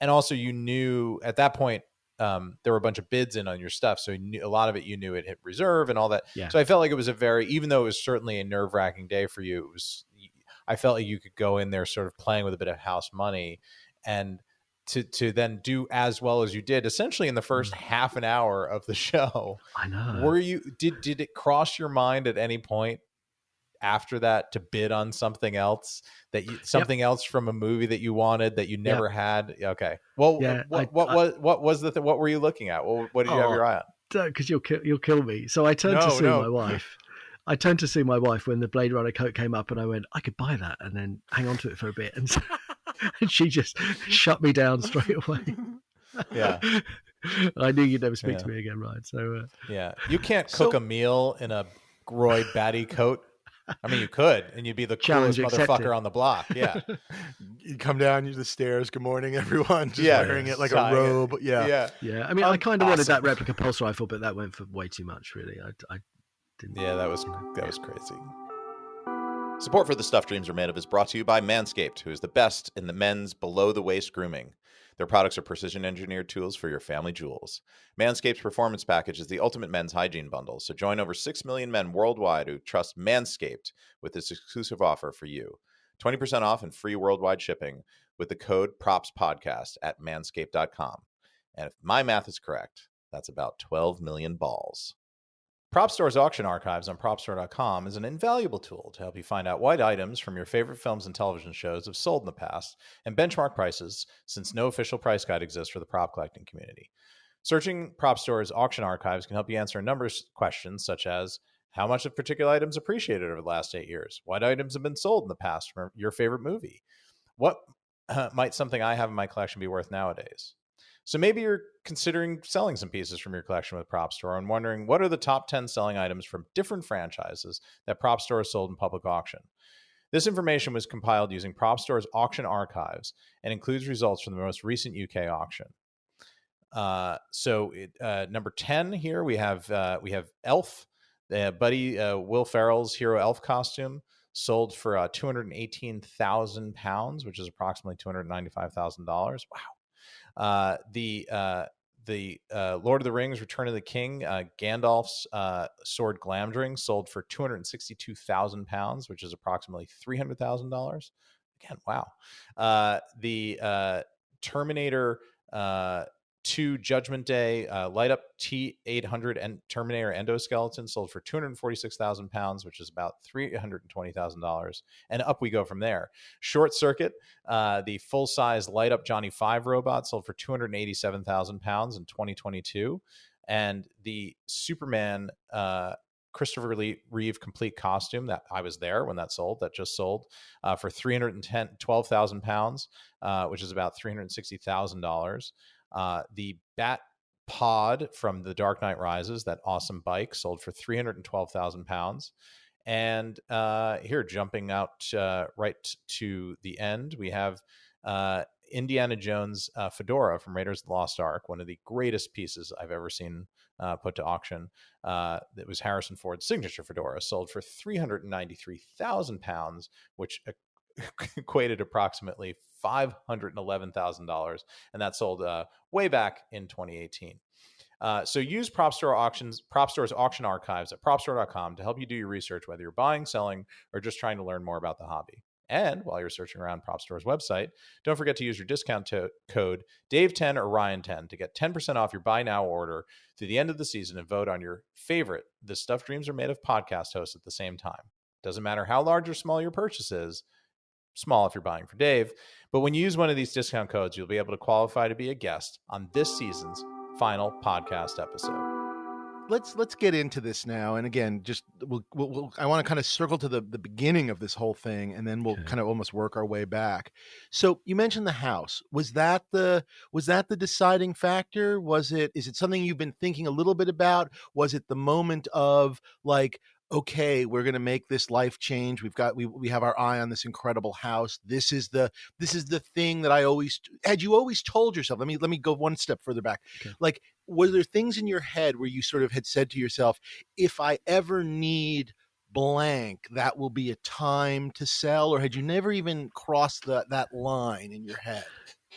and also you knew at that point. There were a bunch of bids in on your stuff, so a lot of it you knew it hit reserve and all that. Yeah. So I felt like it was even though it was certainly a nerve-wracking day for you, I felt like you could go in there sort of playing with a bit of house money, and to then do as well as you did, essentially in the first half an hour of the show. I know. Did it cross your mind at any point after that to bid on something else else from a movie that you wanted that you never had? Okay. Well, what were you looking at? What did you have your eye on? Because you'll kill me. So I turned to see my wife. I turned to see my wife when the Blade Runner coat came up, and I went, I could buy that and then hang on to it for a bit. And, and she just shut me down straight away. Yeah. I knew you'd never speak to me again, Ryan. So you can't cook a meal in a Roy Batty coat. I mean, you could, and you'd be the coolest motherfucker on the block. Yeah. You come down the stairs. Good morning, everyone. Just wearing it like a robe. Yeah. I mean, I kind of wanted that replica pulse rifle, but that went for way too much, really. I didn't. Yeah, that was crazy. Support for the Stuff Dreams Are Made Of is brought to you by Manscaped, who is the best in the men's below-the-waist grooming. Their products are precision-engineered tools for your family jewels. Manscaped's Performance Package is the ultimate men's hygiene bundle, so join over 6 million men worldwide who trust Manscaped with this exclusive offer for you. 20% off and free worldwide shipping with the code PROPSPODCAST at manscaped.com. And if my math is correct, that's about 12 million balls. Prop Store's auction archives on PropStore.com is an invaluable tool to help you find out what items from your favorite films and television shows have sold in the past and benchmark prices, since no official price guide exists for the prop collecting community. Searching Prop Store's auction archives can help you answer a number of questions, such as how much have particular items appreciated over the last 8 years? What items have been sold in the past from your favorite movie? What might something I have in my collection be worth nowadays? So maybe you're considering selling some pieces from your collection with Prop Store and wondering what are the top 10 selling items from different franchises that Prop Store has sold in public auction. This information was compiled using Prop Store's auction archives and includes results from the most recent UK auction. Number 10 here, we have Elf, Will Ferrell's hero elf costume, sold for £218,000, which is approximately $295,000. Wow. The Lord of the Rings Return of the King, Gandalf's sword Glamdring, sold for £262,000, which is approximately $300,000. Again, wow. The Terminator 2 Judgment Day light up T-800 and Terminator endoskeleton sold for £246,000, which is about $320,000. And up we go from there. Short Circuit, the full-size light up Johnny 5 robot, sold for £287,000 in 2022. And the Superman Christopher Reeve complete costume, that I was there when that just sold for £312,000, which is about $360,000. The Bat Pod from The Dark Knight Rises, that awesome bike, sold for £312,000. And here, jumping out right to the end, we have Indiana Jones fedora from Raiders of the Lost Ark, one of the greatest pieces I've ever seen put to auction. It was Harrison Ford's signature fedora, sold for £393,000, which equated approximately $511,000, and that sold way back in 2018. So use Prop Store's auction archives at PropStore.com to help you do your research, whether you're buying, selling, or just trying to learn more about the hobby. And while you're searching around Prop Store's website, don't forget to use your discount code Dave10 or Ryan10 to get 10% off your buy now order through the end of the season and vote on your favorite The Stuff Dreams Are Made Of podcast hosts at the same time. Doesn't matter how large or small your purchase is, small if you're buying for Dave, but when you use one of these discount codes, you'll be able to qualify to be a guest on this season's final podcast episode. let's get into this now. And again, just I want to kind of circle to the beginning of this whole thing, and then we'll Okay. kind of almost work our way back. So you mentioned the house. Was that the deciding factor? Is it something you've been thinking a little bit about? Was it the moment of like, okay, we're going to make this life change. We have our eye on this incredible house. This is the thing that you always told yourself. Let me go one step further back. Okay. Like, were there things in your head where you sort of had said to yourself, if I ever need blank, that will be a time to sell? Or had you never even crossed that line in your head?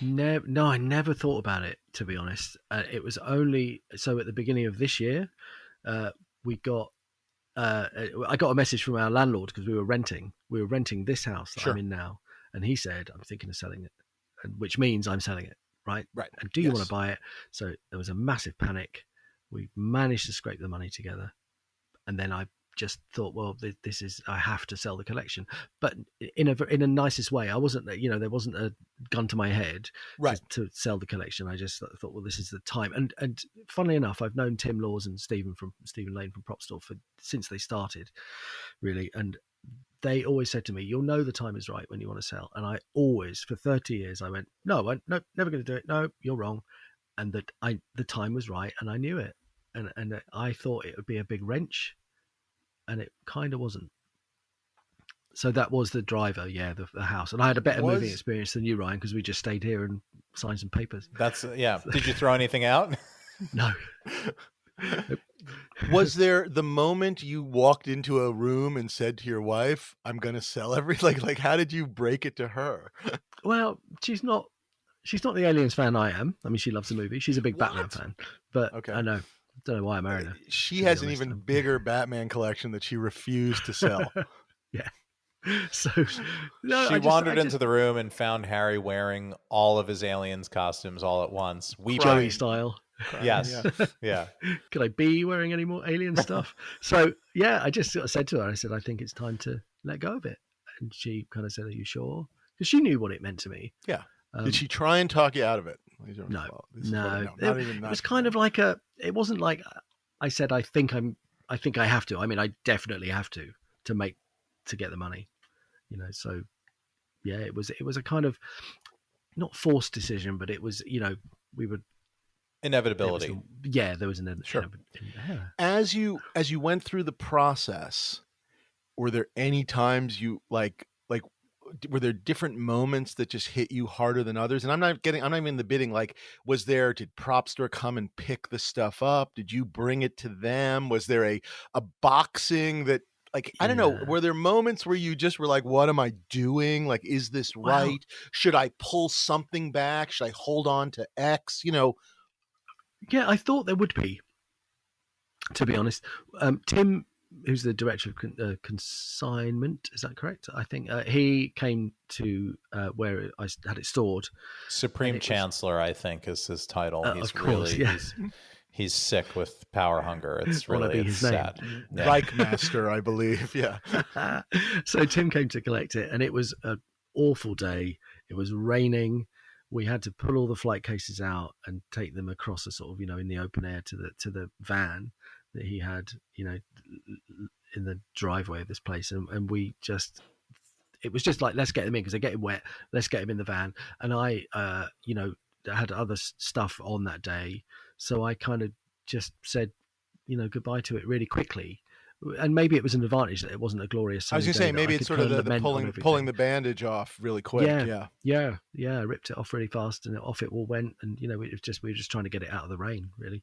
No, I never thought about it, to be honest. It was only so at the beginning of this year, we got I got a message from our landlord because we were renting this house that Sure. I'm in now, and he said, I'm thinking of selling it, and which means I'm selling it, right? Right. And do you want Yes. to buy it? So there was a massive panic. We managed to scrape the money together, and then I just thought, well, this is, I have to sell the collection, but in a nicest way. I wasn't, there wasn't a gun to my head Right. to sell the collection. I just thought, well, this is the time. And funnily enough, I've known Tim Laws and Stephen Lane from Prop Store since they started, really, and they always said to me, you'll know the time is right when you want to sell. And I always, for 30 years, I went, no, never going to do it. No, you're wrong. And the time was right, and I knew it, and I thought it would be a big wrench, and it kind of wasn't. So that was the driver, the house. And I had a better moving experience than you, Ryan, because we just stayed here and signed some papers. That's Did you throw anything out? No. Was there the moment you walked into a room and said to your wife, I'm going to sell everything? Like how did you break it to her? Well, she's not the Aliens fan I am. I mean, she loves the movie. She's a big Batman fan, but okay. I know. Don't know why I married her. She has an even bigger Batman collection that she refused to sell. Yeah. So no, she wandered into the room and found Harry wearing all of his Aliens costumes all at once. Joey style. Yes. Yeah. Could I be wearing any more alien stuff? So yeah, I just sort of said to her, I said, I think it's time to let go of it. And she kind of said, are you sure? Because she knew what it meant to me. Yeah. Did she try and talk you out of it? No. It was kind of like it wasn't like I said, I think I have to. I mean, I definitely have to get the money, so yeah, it was a kind of not forced decision, but it was, we would inevitability. There was an sure. As you went through the process, were there any times you like were there different moments that just hit you harder than others? And I'm not even in the bidding. Like, did Prop Store come and pick the stuff up? Did you bring it to them? Was there a boxing that, like, I don't know, were there moments where you just were like, what am I doing? Like, is this right? Should I pull something back? Should I hold on to X? Yeah, I thought there would be, to be honest. Tim, who's the director of consignment, is that correct? I think he came to where I had it stored. Supreme Chancellor, I think, is his title. He's of course, really, he's sick with power hunger. It's really sad. Yeah. Reichmaster, I believe. Yeah. So Tim came to collect it, and it was an awful day. It was raining. We had to pull all the flight cases out and take them across a sort of, in the open air to the van that he had, in the driveway of this place, and it was just like, let's get them in because they're getting wet. Let's get them in the van. And I, had other stuff on that day, so I kind of just said, goodbye to it really quickly. And maybe it was an advantage that it wasn't a glorious. I was going to say, maybe it's sort of the pulling the bandage off really quick. Yeah. I ripped it off really fast, and off it all went. And we were just trying to get it out of the rain, really.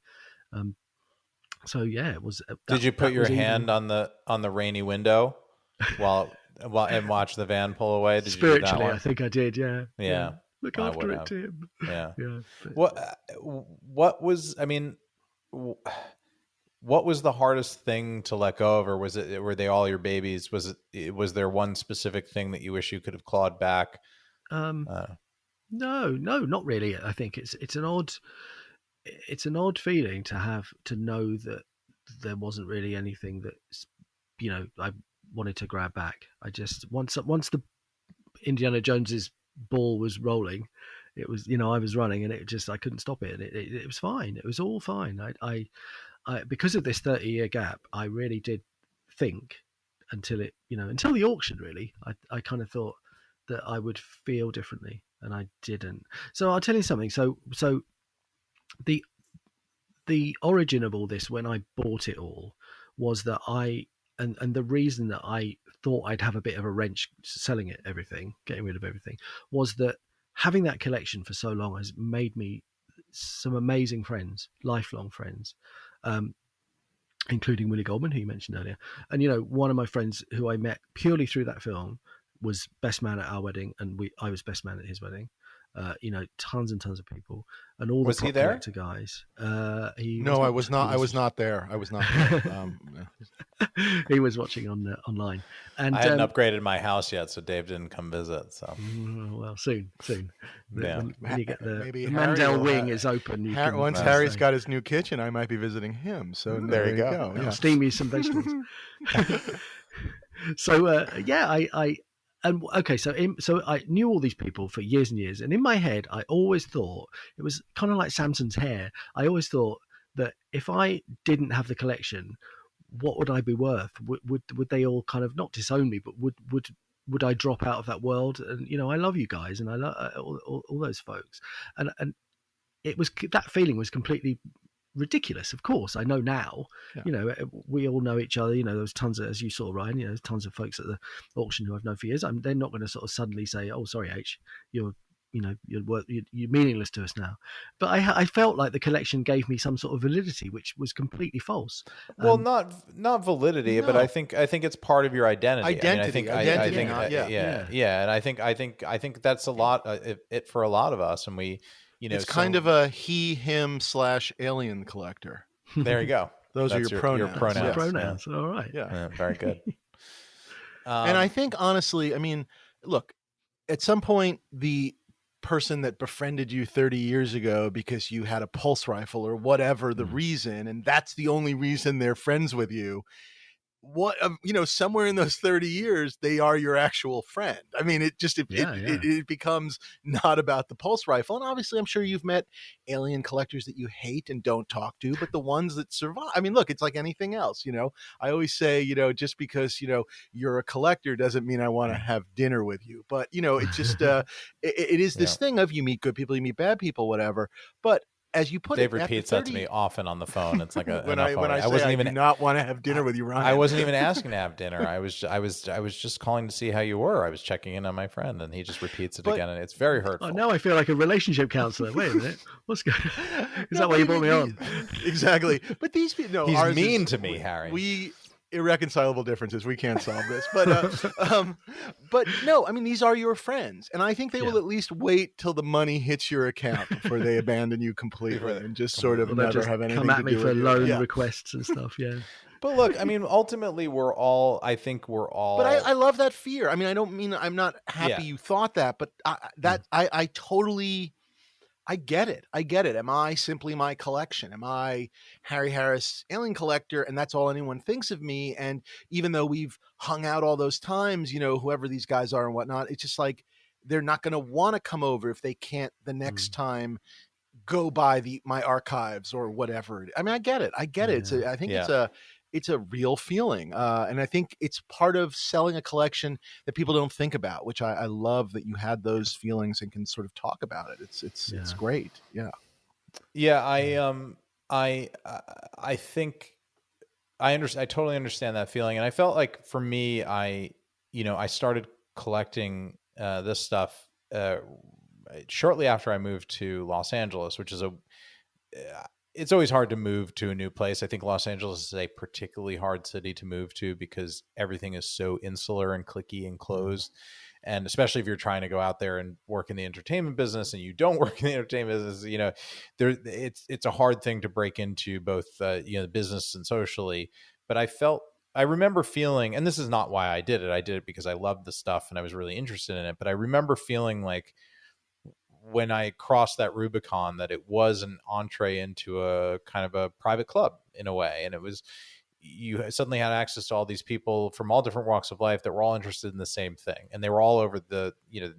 So yeah, it was. Did you put your hand on the rainy window while and watch the van pull away? Did spiritually, you do that I think I did. Yeah. Look after it, Tim. Yeah. But, what was? I mean, what was the hardest thing to let go of, or were they all your babies? Was there one specific thing that you wish you could have clawed back? No, not really. I think it's an odd feeling to know that there wasn't really anything that I wanted to grab back. I just once the Indiana Jones's ball was rolling, it was I was running, and I couldn't stop it, and it was fine. It was all fine. because of this 30-year gap, I really did think until the auction, really, I kind of thought that I would feel differently, and I didn't. So I'll tell you something. So the the origin of all this, when I bought it all, was that and the reason that I thought I'd have a bit of a wrench selling everything, getting rid of everything, was that having that collection for so long has made me some amazing friends, lifelong friends, um, including Willie Goldman, who you mentioned earlier. And one of my friends who I met purely through that film was best man at our wedding, and I was best man at his wedding. Tons and tons of people, and all Was the he prop there? collector guys. He No, I was not. he I was not there. I was not there. he was watching online, and I hadn't upgraded my house yet, so Dave didn't come visit. So well, soon. Yeah. When you get Maybe the Harry Mandel will wing have- is open. Once Right. Harry's got his new kitchen, I might be visiting him. So There you go. I'll Yeah. steam you some vegetables. So okay, so I knew all these people for years and years, and in my head, I always thought it was kind of like Samson's hair. I always thought that if I didn't have the collection, what would I be worth? Would they all kind of not disown me, but would I drop out of that world? And I love you guys, and I love all those folks, and it was, that feeling was completely ridiculous. Of course, I know now. Yeah. We all know each other. There was tons of, as you saw, Ryan. There's tons of folks at the auction who I've known for years. They're not going to sort of suddenly say, "Oh, sorry, H, you're meaningless to us now." But I felt like the collection gave me some sort of validity, which was completely false. Well, not validity, but No. I think it's part of your identity. Identity, I identity, think, yeah. yeah, and I think that's a lot. It for a lot of us, and we, It's kind of a he, him / alien collector. There you go. Those are That's your pronouns. Your pronouns. My pronouns. All right. Yeah. Very good. And I think, honestly, I mean, look, at some point, the person that befriended you 30 years ago because you had a pulse rifle or whatever the reason, and that's the only reason they're friends with you, somewhere in those 30 years, they are your actual friend. I mean, it becomes not about the pulse rifle. And obviously, I'm sure you've met alien collectors that you hate and don't talk to, but the ones that survive, I mean, look, it's like anything else. I always say, just because, you're a collector doesn't mean I want to have dinner with you. But, it's just, it is this thing of you meet good people, you meet bad people, whatever. But as you put Dave it, repeats that to me often on the phone. It's like when I do not want to have dinner with you, Ryan. I wasn't even asking to have dinner. I was just calling to see how you were. I was checking in on my friend, and he just repeats it again, and it's very hurtful. Now I feel like a relationship counselor. Wait a minute, what's going? Is that why you brought me on? Exactly. But these people, he's mean to me, Harry. We irreconcilable differences. We can't solve this, but no, I mean, these are your friends, and I think they will at least wait till the money hits your account before they abandon you completely and just sort of never have anything come at to me do for with you. loan requests and stuff. Yeah. But look, I mean, ultimately, I think we're all. But I love that fear. I mean, I don't mean I'm not happy you thought that, but I totally. I get it. Am I simply my collection? Am I Harry Harris, alien collector, and that's all anyone thinks of me? And even though we've hung out all those times, whoever these guys are and whatnot, it's just like they're not going to want to come over if they can't the next time go by my archives or whatever. I mean, I get it. Yeah. I think it's a real feeling. And I think it's part of selling a collection that people don't think about, which I love that you had those feelings and can sort of talk about it. It's great. Yeah. Yeah. I think I totally understand that feeling. And I felt like for me, I started collecting this stuff shortly after I moved to Los Angeles, which is it's always hard to move to a new place. I think Los Angeles is a particularly hard city to move to because everything is so insular and cliquey and closed. And especially if you're trying to go out there and work in the entertainment business and you don't work in the entertainment business, it's a hard thing to break into both, the business and socially. But I remember feeling, and this is not why I did it because I loved the stuff and I was really interested in it. But I remember feeling like, when I crossed that Rubicon, that it was an entree into a kind of a private club in a way. And you suddenly had access to all these people from all different walks of life that were all interested in the same thing. And they were all over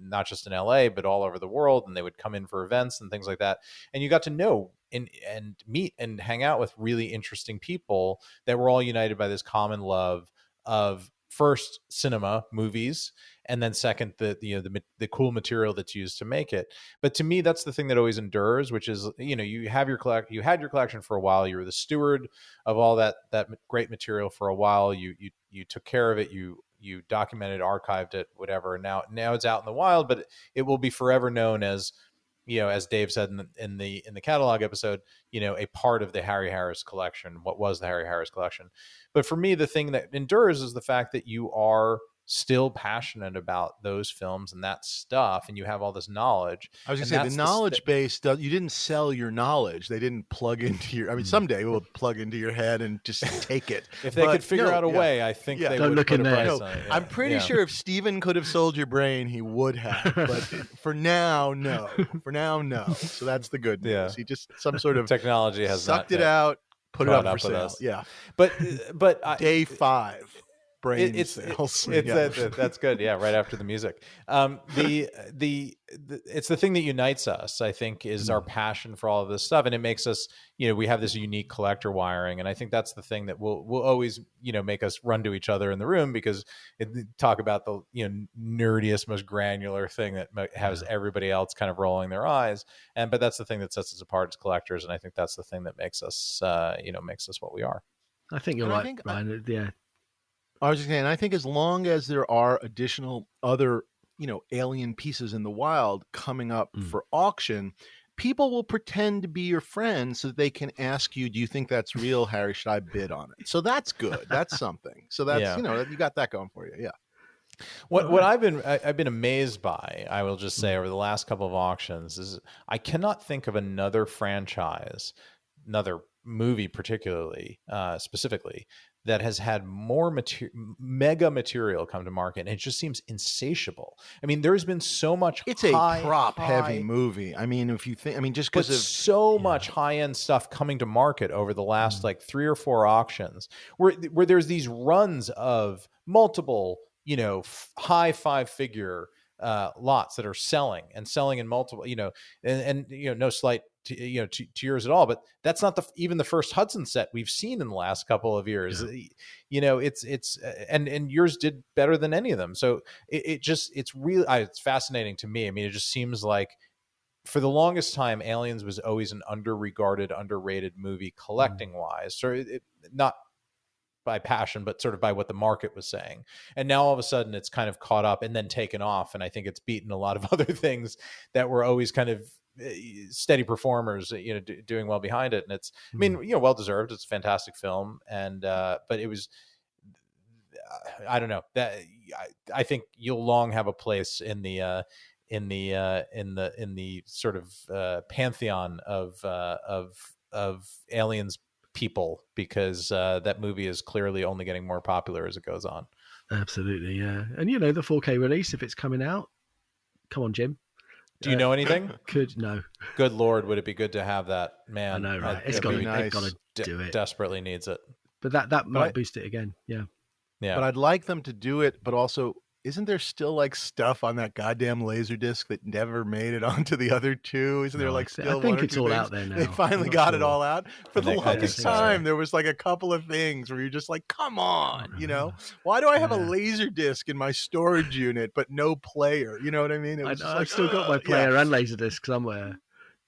not just in LA, but all over the world. And they would come in for events and things like that. And you got to know and meet and hang out with really interesting people that were all united by this common love of, first, cinema, movies, and then second, the cool material that's used to make it. But to me, that's the thing that always endures, which is, you had your collection for a while. You were the steward of all that great material for a while. You took care of it. You documented, archived it, whatever. Now it's out in the wild, but it will be forever known as, as Dave said in the catalog episode, a part of the Harry Harris collection, what was the Harry Harris collection. But for me, the thing that endures is the fact that you are still passionate about those films and that stuff, and you have all this knowledge. I was gonna say, the knowledge base, you didn't sell your knowledge. They didn't plug into your, I mean, someday it will plug into your head and just take it. If they could figure out a way, I think they Don't would look put in a there. price on it. I'm pretty sure if Steven could have sold your brain, he would have. But for now, no. For now, no. So that's the good news. Yeah. He just, some sort of technology has sucked not it out, put it caught up for with sale. us. Yeah. But Day 5. Brain it's sales. That's good. Yeah, right after the music. It's the thing that unites us, I think, is our passion for all of this stuff, and it makes us, we have this unique collector wiring, and I think that's the thing that will always, make us run to each other in the room, because talk about the nerdiest, most granular thing that has everybody else kind of rolling their eyes, but that's the thing that sets us apart as collectors, and I think that's the thing that makes us, makes us what we are. I think you're right, Brian. Yeah. I was just saying, I think as long as there are additional other, alien pieces in the wild coming up for auction, people will pretend to be your friends so that they can ask you, do you think that's real, Harry? Should I bid on it? So that's good. That's something. So that's, you got that going for you. Yeah. What I've been amazed by, I will just say, over the last couple of auctions, is I cannot think of another franchise, another movie particularly, specifically, that has had more mega material come to market, and it just seems insatiable. I mean, there's been so much. It's a prop heavy movie. I mean, if you think, just because of so much high end stuff coming to market over the last like 3 or 4 auctions, where there's these runs of multiple, high 5-figure lots that are selling in multiple, and no slight to yours at all, but that's not even the first Hudson set we've seen in the last couple of years. It's and yours did better than any of them. So it's really, it's fascinating to me. I mean, it just seems like for the longest time, Aliens was always an underregarded, underrated movie collecting wise. So not by passion, but sort of by what the market was saying. And now all of a sudden it's kind of caught up and then taken off. And I think it's beaten a lot of other things that were always kind of steady performers, doing well behind it. And it's, I mean, well deserved. It's a fantastic film. And, but it was, I don't know, that I think you'll long have a place in the sort of pantheon of Aliens people, because that movie is clearly only getting more popular as it goes on. Absolutely, yeah. And the 4K release, if it's coming out, come on, Jim. Do you know anything? No. Good Lord, would it be good to have that? Man, I know, right? It's got to be nice. They've got to do it. Desperately needs it. But that might boost it again. Yeah. But I'd like them to do it. But also, isn't there still like stuff on that goddamn Laserdisc that never made it onto the other two? Isn't there like still? I think one or it's two all things? out there now. They finally got it all out. For the longest time, there was like a couple of things where you're just like, come on, why do I have a Laserdisc in my storage unit but no player? You know what I mean? I've still got my player and Laserdisc somewhere.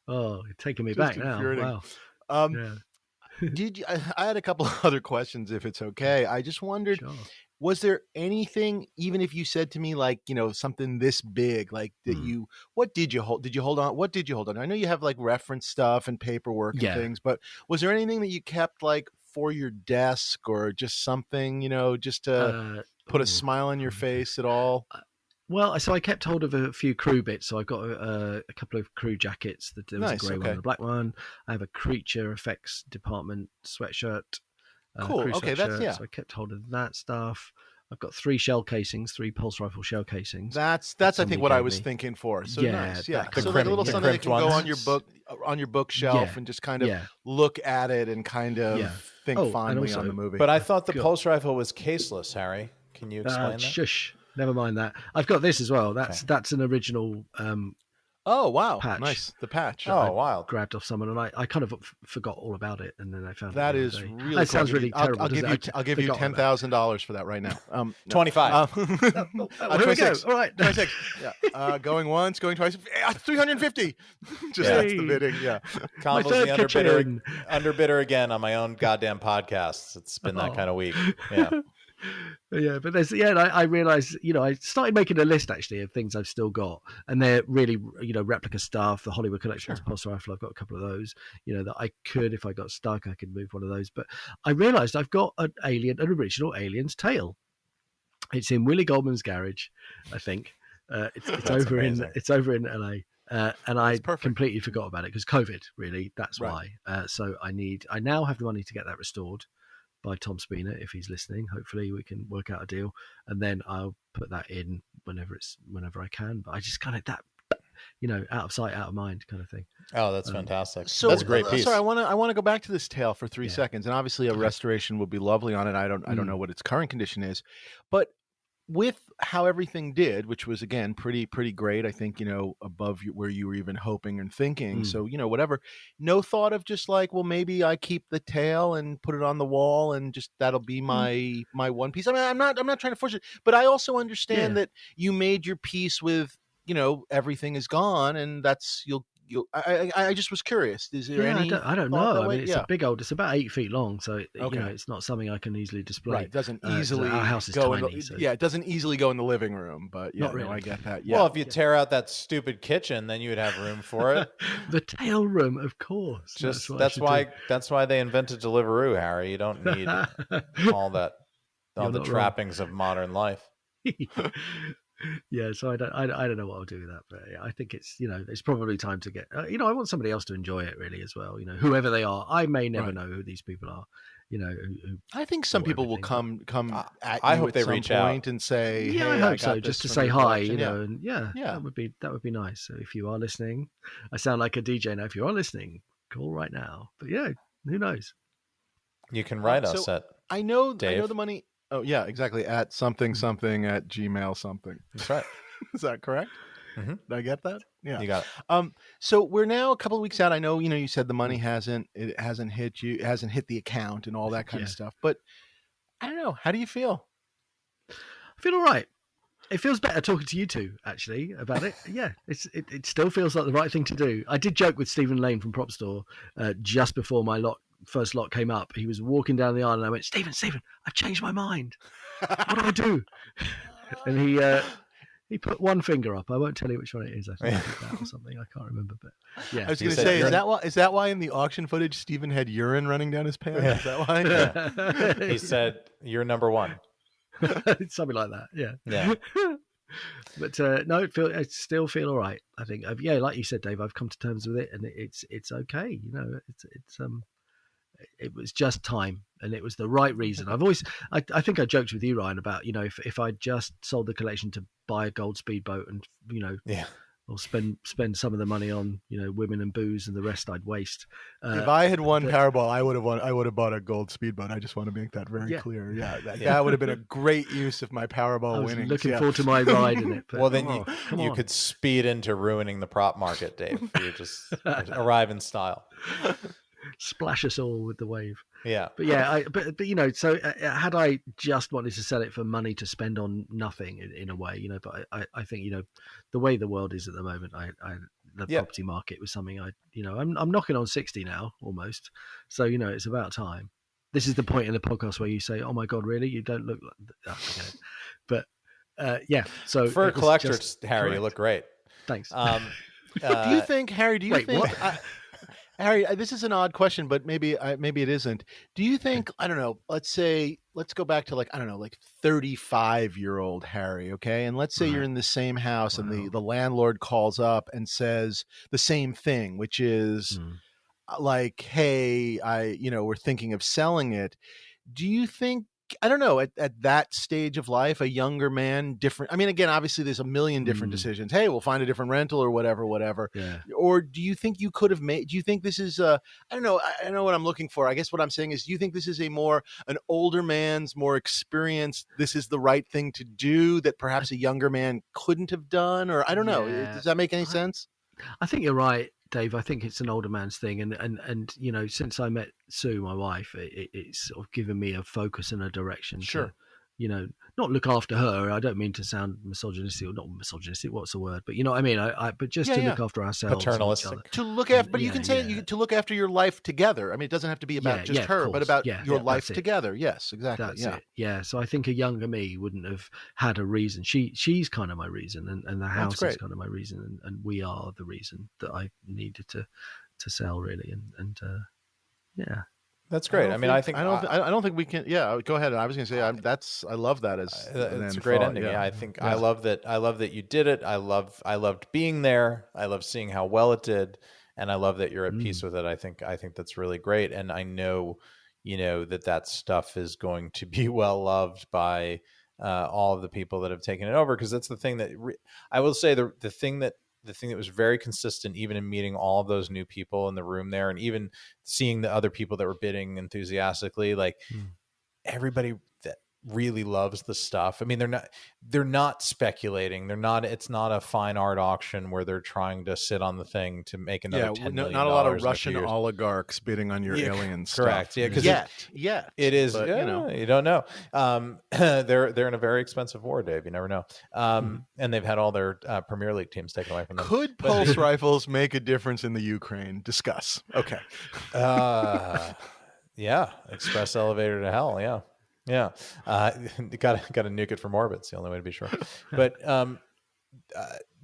Oh, you're taking me back now. Wow. I had a couple of other questions, if it's okay. I just wondered. Sure. Was there anything, even if you said to me like, something this big, like that what did you hold? Did you hold on? What did you hold on? I know you have like reference stuff and paperwork and things, but was there anything that you kept like for your desk or just something, just to put a smile on your face at all? Well, so I kept hold of a few crew bits. So I got a couple of crew jackets. There was a grey one and a black one. I have a creature effects department sweatshirt. Cool. Okay, that's So I kept hold of that stuff. I've got 3 shell casings, 3 pulse rifle shell casings. That's I think what I was thinking for. So nice. Yeah. So like a little something that can go on your bookshelf and just kind of look at it and kind of think fondly on the movie. But I thought the pulse rifle was caseless, Harry. Can you explain that? Shush. Never mind that. I've got this as well. That's an original Oh wow, patch. nice, the patch. Oh, wild. Grabbed off someone, and I kind of forgot all about it, and then I found That it. is Day. really. That Cool. sounds really terrible. I'll give you $10,000 for that right now. No. 25. Here we go. All right, 26. Yeah. Going once, going twice. 350. Just that's the bidding. Yeah. Combo's the underbidder again on my own goddamn podcasts. It's been that kind of week. Yeah. Yeah, but I realized, I started making a list actually of things I've still got, and they're really, replica stuff. The Hollywood collections, Post Rifle, I've got a couple of those, that I could, if I got stuck, I could move one of those. But I realized I've got an original Alien's tail. It's in Willie Goldman's garage, I think. It's over amazing. it's over in LA. And I completely forgot about it because COVID, really, that's why. So I now have the money to get that restored by Tom Spina, if he's listening. Hopefully we can work out a deal, and then I'll put that in whenever I can. But I just kind of that, out of sight, out of mind kind of thing. Oh, that's fantastic. So that's a great piece. Sorry, I want to go back to this tail for 3 seconds, and obviously a restoration would be lovely on it. I don't know what its current condition is, but with how everything did, which was again pretty great, I think, above where you were even hoping and thinking. So, whatever, no thought of just like, well, maybe I keep the tail and put it on the wall and just that'll be my one piece. I mean, I'm not trying to force it, but I also understand that you made your peace with, everything is gone, and that's I just was curious. Is there any? I don't know. I mean, it's about 8 feet long, so it's not something I can easily display. Right, it doesn't easily. Our house is tiny. It doesn't easily go in the living room, but not really. I get that. Yeah. Well, if you tear out that stupid kitchen, then you would have room for it. The tail room, of course. That's why they invented Deliveroo, Harry. You don't need all the trappings of modern life. Yeah, so I don't know what I'll do with that, but I think it's it's probably time to get I want somebody else to enjoy it really as well. Whoever they are, I may never know who these people are. Who I think some people will come at I you hope at they some reach point out and say, yeah, hey, I hope so, just to say hi, and that would be nice. So if you are listening, I sound like a DJ now. If you are listening, call right now. But yeah, who knows? You can write us at I know the money. Oh yeah, exactly. At something at Gmail something. That's right. Is that correct? Mm-hmm. Did I get that? Yeah, you got it. So we're now a couple of weeks out. I know, you said the money hasn't hit you, it hasn't hit the account and all that kind of stuff. But I don't know. How do you feel? I feel all right. It feels better talking to you two actually about it. Yeah, it still feels like the right thing to do. I did joke with Stephen Lane from Prop Store just before my first lot came up. He was walking down the aisle and I went, Stephen, I've changed my mind. What do I do? And he put one finger up. I won't tell you which one it is. I think he did that or something. I can't remember. But yeah, I was going to say, is that why in the auction footage Stephen had urine running down his pants? Yeah. Is that why? Yeah. He said, "You're number one." Something like that. Yeah. Yeah. But no, I still feel all right. I think, like you said, Dave, I've come to terms with it, and it's okay. It was just time, and it was the right reason. I think I joked with you, Ryan, about if I just sold the collection to buy a gold speedboat and or spend some of the money on women and booze, and the rest I'd waste. If I had won Powerball, I would have bought a gold speedboat. I just want to make that very clear. Yeah, that would have been a great use of my Powerball winnings. Looking forward to my ride in it. But, well, then you could speed into ruining the prop market, Dave. You just arrive in style. Splash us all with the wave. Yeah, but yeah, so had I just wanted to sell it for money to spend on nothing in a way, but I think the way the world is at the moment, the property market was something I'm knocking on 60 now almost, so it's about time. This is the point in the podcast where you say, "Oh my God, really? You don't look like." Forget it. But yeah, so for a collector, Harry, you look great. Thanks. Do you think, Harry? Wait, what? Harry, this is an odd question, but maybe it isn't. Do you think, I don't know, let's go back to like 35-year-old Harry, okay? And let's say you're in the same house and the landlord calls up and says the same thing, which is like, hey, we're thinking of selling it. Do you think, I don't know, at that stage of life, a younger man, different. I mean, again, obviously there's a million different decisions. Hey, we'll find a different rental or whatever. Yeah. Or do you think you could have made, do you think this is, I don't know what I'm looking for. I guess what I'm saying is, do you think this is an older man's, more experienced, this is the right thing to do that perhaps a younger man couldn't have done? Or I don't know. Does that make any sense? I think you're right, Dave. I think it's an older man's thing, and you know, since I met Sue, my wife, it's sort of given me a focus and a direction Sure. to, you know, not look after her. I don't mean to sound misogynistic or not misogynistic. What's the word? But you know what I mean. But just Yeah, to yeah. look after ourselves and each other. Paternalistic. To look And after, but you can say to look after your life together. I mean, it doesn't have to be about just of her, but course. about Yeah, your life that's it. together. Yes, exactly. That's Yeah, it. Yeah. So I think a younger me wouldn't have had a reason. She's kind of my reason, and the that's house is great. kind of my reason, and we are the reason that I needed to sell really, and yeah. That's great. I mean, I think I don't think we can. Yeah, go ahead. I was going to say I love that as an it's a end great thought. ending. Yeah, Yeah, I think yeah. I love that you did it. I loved being there. I love seeing how well it did, and I love that you're at peace Mm. with it. I think that's really great, and I know, you know, that stuff is going to be well loved by all of the people that have taken it over, because that's the thing that I will say, the thing that was very consistent, even in meeting all of those new people in the room there, and even seeing the other people that were bidding enthusiastically, like Mm. everybody that really loves the stuff. I mean, they're not speculating. It's not a fine art auction where they're trying to sit on the thing to make another $10 million not a lot of in a few Russian years. oligarchs bidding on your Yeah, alien correct. stuff. Yeah, because Yet, it is. but Yeah, you know, you don't know. They're in a very expensive war, Dave. You never know. And they've had all their Premier League teams taken away from them. could pulse rifles make a difference in the Ukraine? Discuss. Okay. Yeah, express elevator to hell. Yeah, yeah. Got to nuke it from orbit. It's the only way to be sure. But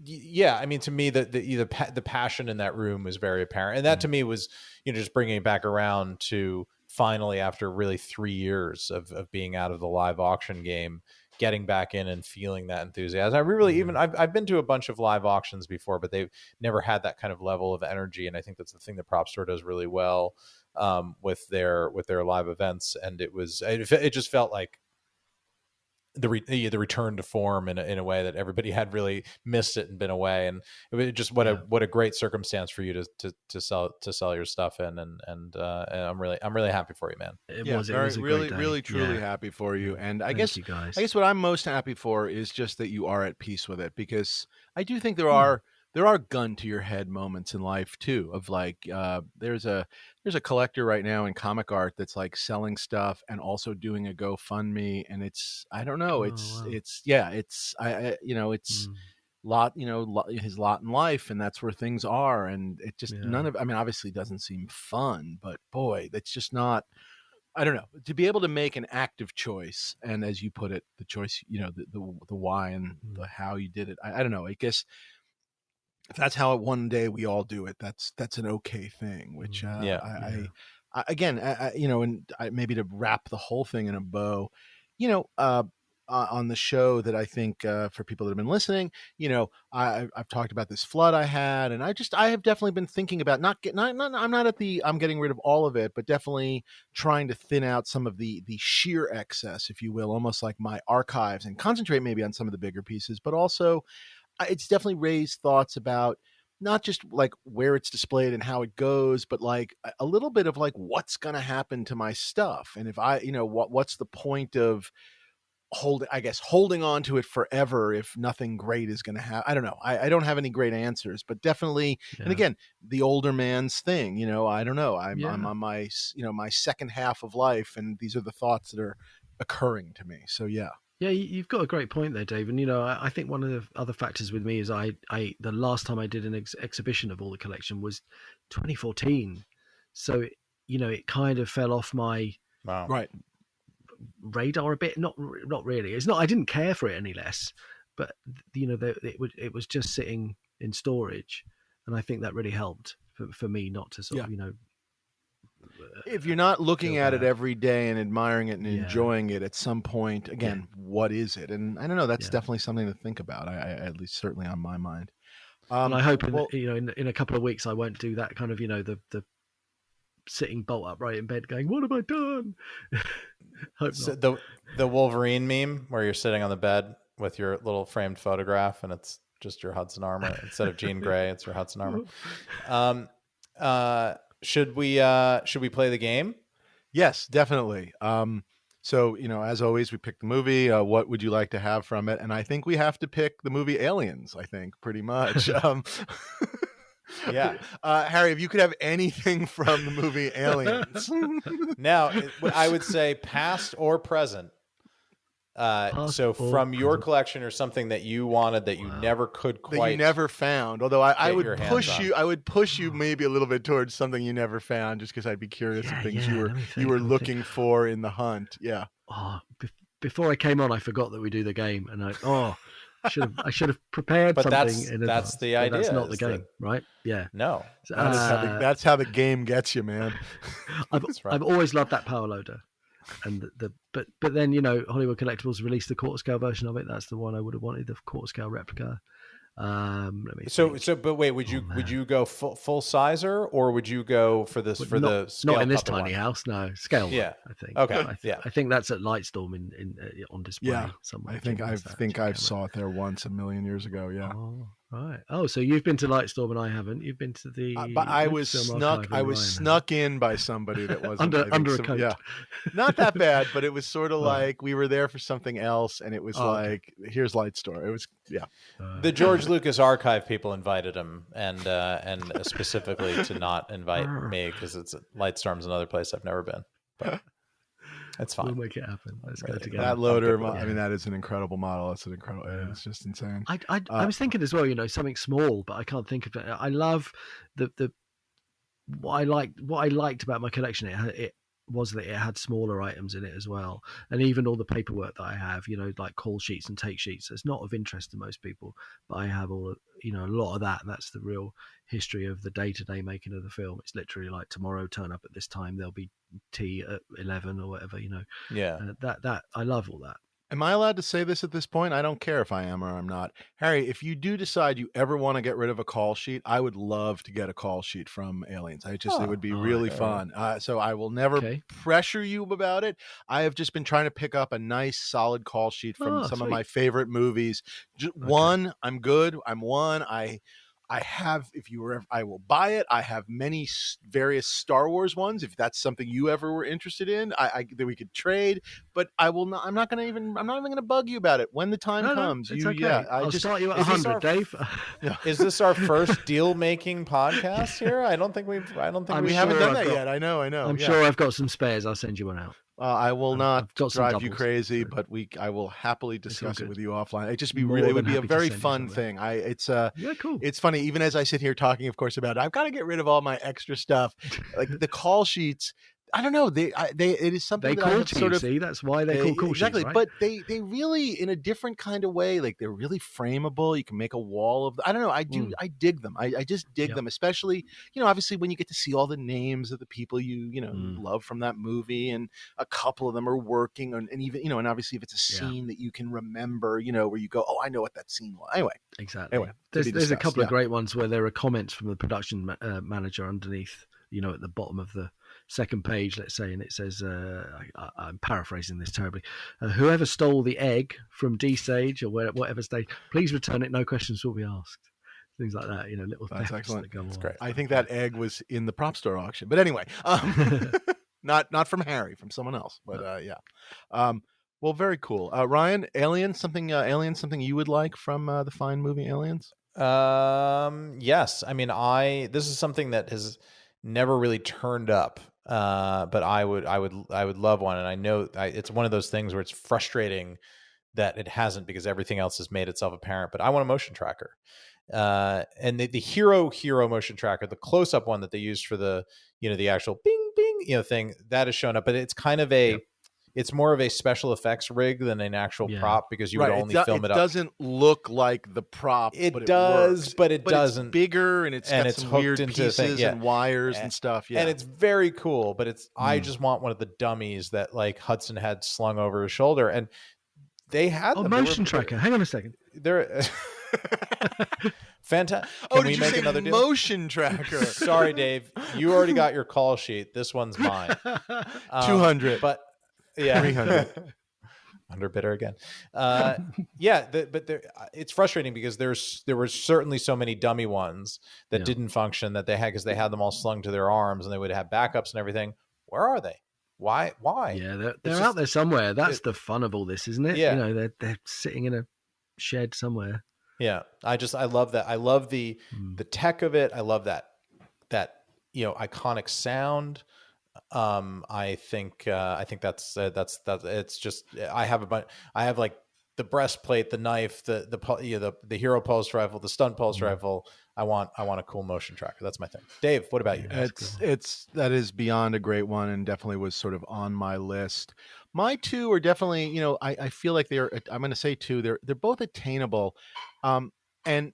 yeah, I mean, to me, the passion in that room was very apparent, and that to me was, you know, just bringing it back around to finally, after really 3 years of being out of the live auction game, getting back in and feeling that enthusiasm. I really even I've been to a bunch of live auctions before, but they've never had that kind of level of energy, and I think that's the thing that Prop Store does really well with their live events. And it just felt like the return to form in a way that everybody had really missed it and been away. And it was just what a great circumstance for you to sell your stuff in. And I'm really happy for you, man. It Yeah, was a really, great day. really, truly happy for you. And I Thank you guys. guess what I'm most happy for is just that you are at peace with it, because I do think there are gun to your head moments in life too, of like there's a collector right now in comic art that's like selling stuff and also doing a GoFundMe, and it's, I don't know, Oh, it's wow. it's you know, it's his lot in life, and that's where things are, and it just none of, I mean, obviously doesn't seem fun, but boy, that's just not, I don't know, to be able to make an active choice, and as you put it, the choice, you know, the why and the how you did it. I don't know. I guess if that's how one day we all do it, that's an okay thing. Which I again, you know, and maybe to wrap the whole thing in a bow, you know, on the show, that I think for people that have been listening, you know, I've talked about this flood I had, and I have definitely been thinking about I'm not at the I'm getting rid of all of it, but definitely trying to thin out some of the sheer excess, if you will, almost like my archives, and concentrate maybe on some of the bigger pieces, but also it's definitely raised thoughts about not just like where it's displayed and how it goes, but like a little bit of like what's going to happen to my stuff, and if I, you know, what's the point of holding on to it forever if nothing great is going to happen. I don't know. I don't have any great answers, but definitely, and again, the older man's thing, you know, I don't know. I'm on my, you know, my second half of life, and these are the thoughts that are occurring to me. So yeah. Yeah, you've got a great point there, Dave. And you know, I think one of the other factors with me is I the last time I did an exhibition of all the collection was 2014, so you know, it kind of fell off my Right. radar a bit. Not really. It's not. I didn't care for it any less, but you know, it was just sitting in storage, and I think that really helped for me not to sort of, you know. If you're not looking at it every day and admiring it and enjoying it, at some point, again, what is it? And I don't know. That's definitely something to think about. I at least certainly on my mind. And I hope, in a couple of weeks, I won't do that kind of, you know, the sitting bolt upright in bed, going, "What have I done?" Hope so not. The Wolverine meme where you're sitting on the bed with your little framed photograph, and it's just your Hudson armor instead of Jean Grey. It's your Hudson armor. Should we play the game? Yes, definitely. So, you know, as always, we pick the movie. What would you like to have from it? And I think we have to pick the movie Aliens, I think, pretty much. Yeah. Harry, if you could have anything from the movie Aliens. Now, I would say past or present. Past So or from your present. collection or something that you wanted that you never could that you quite never found. Although I get would your hands push on. you, I would push you maybe a little bit towards something you never found, just because I'd be curious of things you let me think, were let me looking think. for in the hunt. Yeah. Oh, before I came on, I forgot that we do the game, and I should have prepared But something in that's advance. the But idea. that's not the Is game, that right? Yeah. no, That's how the game gets you, man. that's right. I've always loved that power loader, and but then Hollywood Collectibles released the quarter scale version of it. That's the one I would have wanted, the quarter scale replica. Let me think. But wait, would you go full sizer, or would you go for this But for the scale not in this puppet tiny one? house, no scale. Yeah. I think. Okay. Yeah. I think that's at Lightstorm in on display Yeah. somewhere. I think Check I that, think check I've it out. saw it there once a million years ago. Yeah. Oh, right. Oh, so you've been to Lightstorm and I haven't. You've been to the But I was Lucasfilm snuck. Archive I and was Ryan snuck in by somebody that wasn't I think, under a coat. Yeah, not that bad, but it was sort of Right. like we were there for something else, and it was okay. like, here's Light Store. It was The George Lucas Archive people invited him, and specifically to not invite me because it's Lightstorm's another place I've never been. But it's fine. We'll make it happen. Let's go Really, together. that loader. Yeah. I mean, that is an incredible model. That's an incredible. It's just insane. I was thinking as well, something small, but I can't think of it. I love the what I liked about my collection. It was that it had smaller items in it as well, and even all the paperwork that I have, like call sheets and take sheets. It's not of interest to most people, but I have all a lot of that, and that's the real history of the day-to-day making of the film. It's literally like tomorrow, turn up at this time, there'll be tea at 11 or whatever. Yeah. That I love all that. Am I allowed to say this at this point? I don't care if I am or I'm not. Harry, if you do decide you ever want to get rid of a call sheet, I would love to get a call sheet from Aliens. It would be really fun. So I will never pressure you about it. I have just been trying to pick up a nice, solid call sheet from some of my favorite movies. One, I'm good. I'm one. I have, I will buy it. I have many various Star Wars ones. If that's something you ever were interested in, that we could trade. But I will not. I'm not even going to bug you about it when the time comes. It's okay. I'll start you at 100, Dave. Is this our first deal making podcast here? I don't think we haven't done that yet. I know. I'm sure I've got some spares. I'll send you one out. I will not drive you doubles, crazy, but I will happily discuss it with you offline. It would be a very fun thing. Cool. It's funny, even as I sit here talking, of course, about it, I've got to get rid of all my extra stuff, like the call sheets. I don't know. It is something they that I have to sort you, of see. That's why they call sheets, exactly. Right? But they really, in a different kind of way, like they're really frameable. You can make a wall of. I don't know. I dig them. I just dig them, especially obviously when you get to see all the names of the people you love from that movie, and a couple of them are working, and even and obviously if it's a scene that you can remember, where you go, oh, I know what that scene was. Exactly. Anyway, there's a couple of great ones where there are comments from the production manager underneath, at the bottom of the second page, let's say, and it says, I'm paraphrasing this terribly, whoever stole the egg from D stage or whatever stage, please return it, no questions will be asked. Things like that, little That's thefts excellent. that go on. That's great. I think that egg was in the prop store auction, but anyway, not from Harry, from someone else, but well, very cool. Ryan, Alien, something you would like from the fine movie Aliens? Yes. I mean, this is something that has never really turned up, but I would love one, and I know it's one of those things where it's frustrating that it hasn't because everything else has made itself apparent. But I want a motion tracker, and the hero motion tracker, the close up one that they used for the the actual bing bing thing that has shown up, but it's kind of a it's more of a special effects rig than an actual prop because you would only film it up. It doesn't look like the prop. It does, but it doesn't. It's bigger and it's got some weird pieces and wires and stuff. Yeah, and it's very cool. But I just want one of the dummies that like Hudson had slung over his shoulder, and they had a motion tracker. Hang on a second. They're fantastic. Can we make another deal? Motion tracker? Sorry, Dave. You already got your call sheet. This one's mine. 200, but. Yeah, 300. Underbidder again. It's frustrating because there were certainly so many dummy ones that didn't function that they had because they had them all slung to their arms and they would have backups and everything. Where are they? Why? Yeah, they're out there somewhere. That's the fun of all this, isn't it? Yeah. They're sitting in a shed somewhere. Yeah, I love that. I love the tech of it. I love that iconic sound. I think that's it's just I have a bunch. I have like the breastplate, the knife, the hero pulse rifle, the stun pulse rifle. I want a cool motion tracker. That's my thing. Dave, what about you? That is beyond a great one, and definitely was sort of on my list. My two are definitely, I feel like I'm going to say two. They're both attainable, and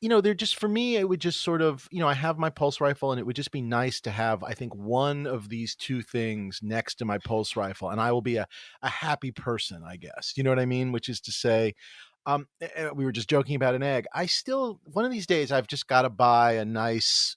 they're just, for me, it would just sort of, I have my pulse rifle, and it would just be nice to have, I think, one of these two things next to my pulse rifle, and I will be a happy person, I guess. You know what I mean? Which is to say, we were just joking about an egg. One of these days, I've just got to buy a nice,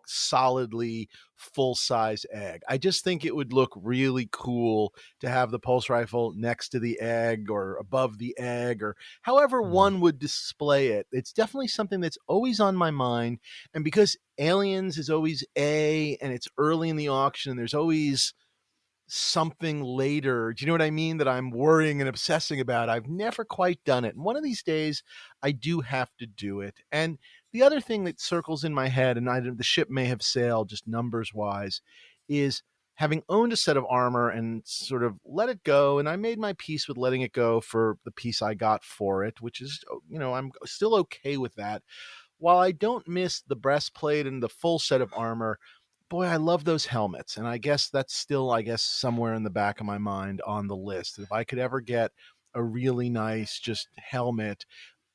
solidly full-size egg. I just think it would look really cool to have the pulse rifle next to the egg or above the egg, or however one would display it. It's definitely something that's always on my mind. And because Aliens is always and it's early in the auction, and there's always something later, do you know what I mean, that I'm worrying and obsessing about, I've never quite done it. And one of these days I do have to do it. And the other thing that circles in my head, and the ship may have sailed just numbers wise, is having owned a set of armor and sort of let it go. And I made my peace with letting it go for the piece I got for it, which is, I'm still okay with that. While I don't miss the breastplate and the full set of armor, boy, I love those helmets. And I guess that's still, somewhere in the back of my mind on the list. If I could ever get a really nice just helmet,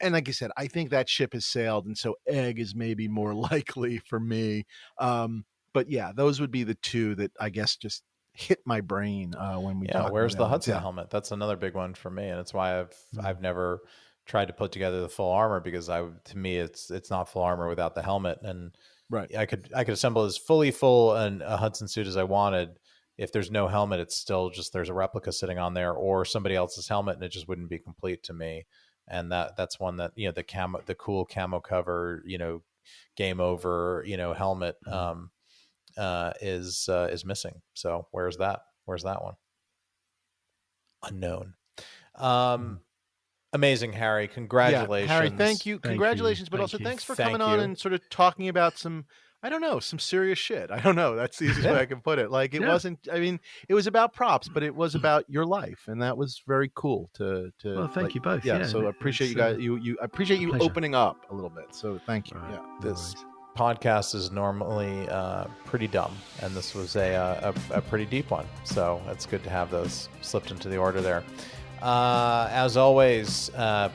and like I said, I think that ship has sailed, and so egg is maybe more likely for me. But yeah, those would be the two that I guess just hit my brain when we talk. Where's the Hudson Yeah. helmet? That's another big one for me, and it's why I've never tried to put together the full armor, because to me it's not full armor without the helmet. And right, I could assemble as fully full and a Hudson suit as I wanted. If there's no helmet, it's still just there's a replica sitting on there or somebody else's helmet, and it just wouldn't be complete to me. And that's one that the cool camo cover, game over, helmet is missing. So where's that one? Unknown. Amazing, Harry. Congratulations. Yeah, Harry, thank you. Congratulations, but also thanks for coming on and sort of talking about some serious shit. I don't know. That's the easiest way I can put it. Like, it wasn't, it was about props, but it was about your life. And that was very cool to well, thank you both. Yeah. So I appreciate you guys. I appreciate you opening up a little bit. So thank you. Right. Yeah. This podcast is normally pretty dumb, and this was a pretty deep one. So it's good to have those slipped into the order there. As always,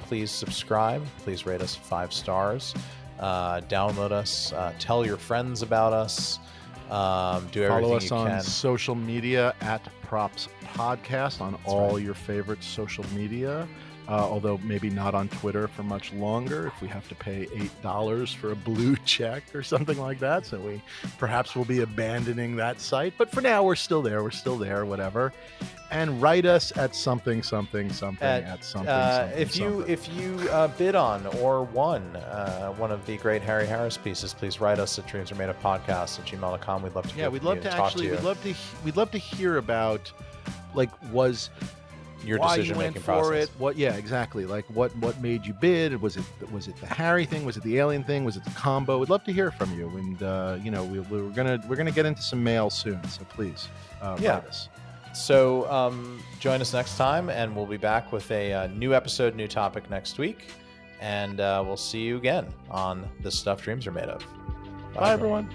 please subscribe. Please rate us 5 stars. Download us. Tell your friends about us. Do everything Follow us you can on social media at Props Podcast on all your favorite social media. Although maybe not on Twitter for much longer if we have to pay $8 for a blue check or something like that. So we perhaps will be abandoning that site. But for now, we're still there. whatever. And write us at something. If you bid on or won one of the great Harry Harris pieces, please write us at dreamsaremadeofpodcasts@gmail.com. We'd love to we'd love to hear about, like, was your why decision you went making for process. it. Exactly. Like what made you bid? Was it the Harry thing? Was it the alien thing? Was it the combo? We'd love to hear from you. And we're gonna get into some mail soon. So please write us. So join us next time, and we'll be back with a new episode, new topic next week. And we'll see you again on This Stuff Dreams Are Made Of. Bye everyone.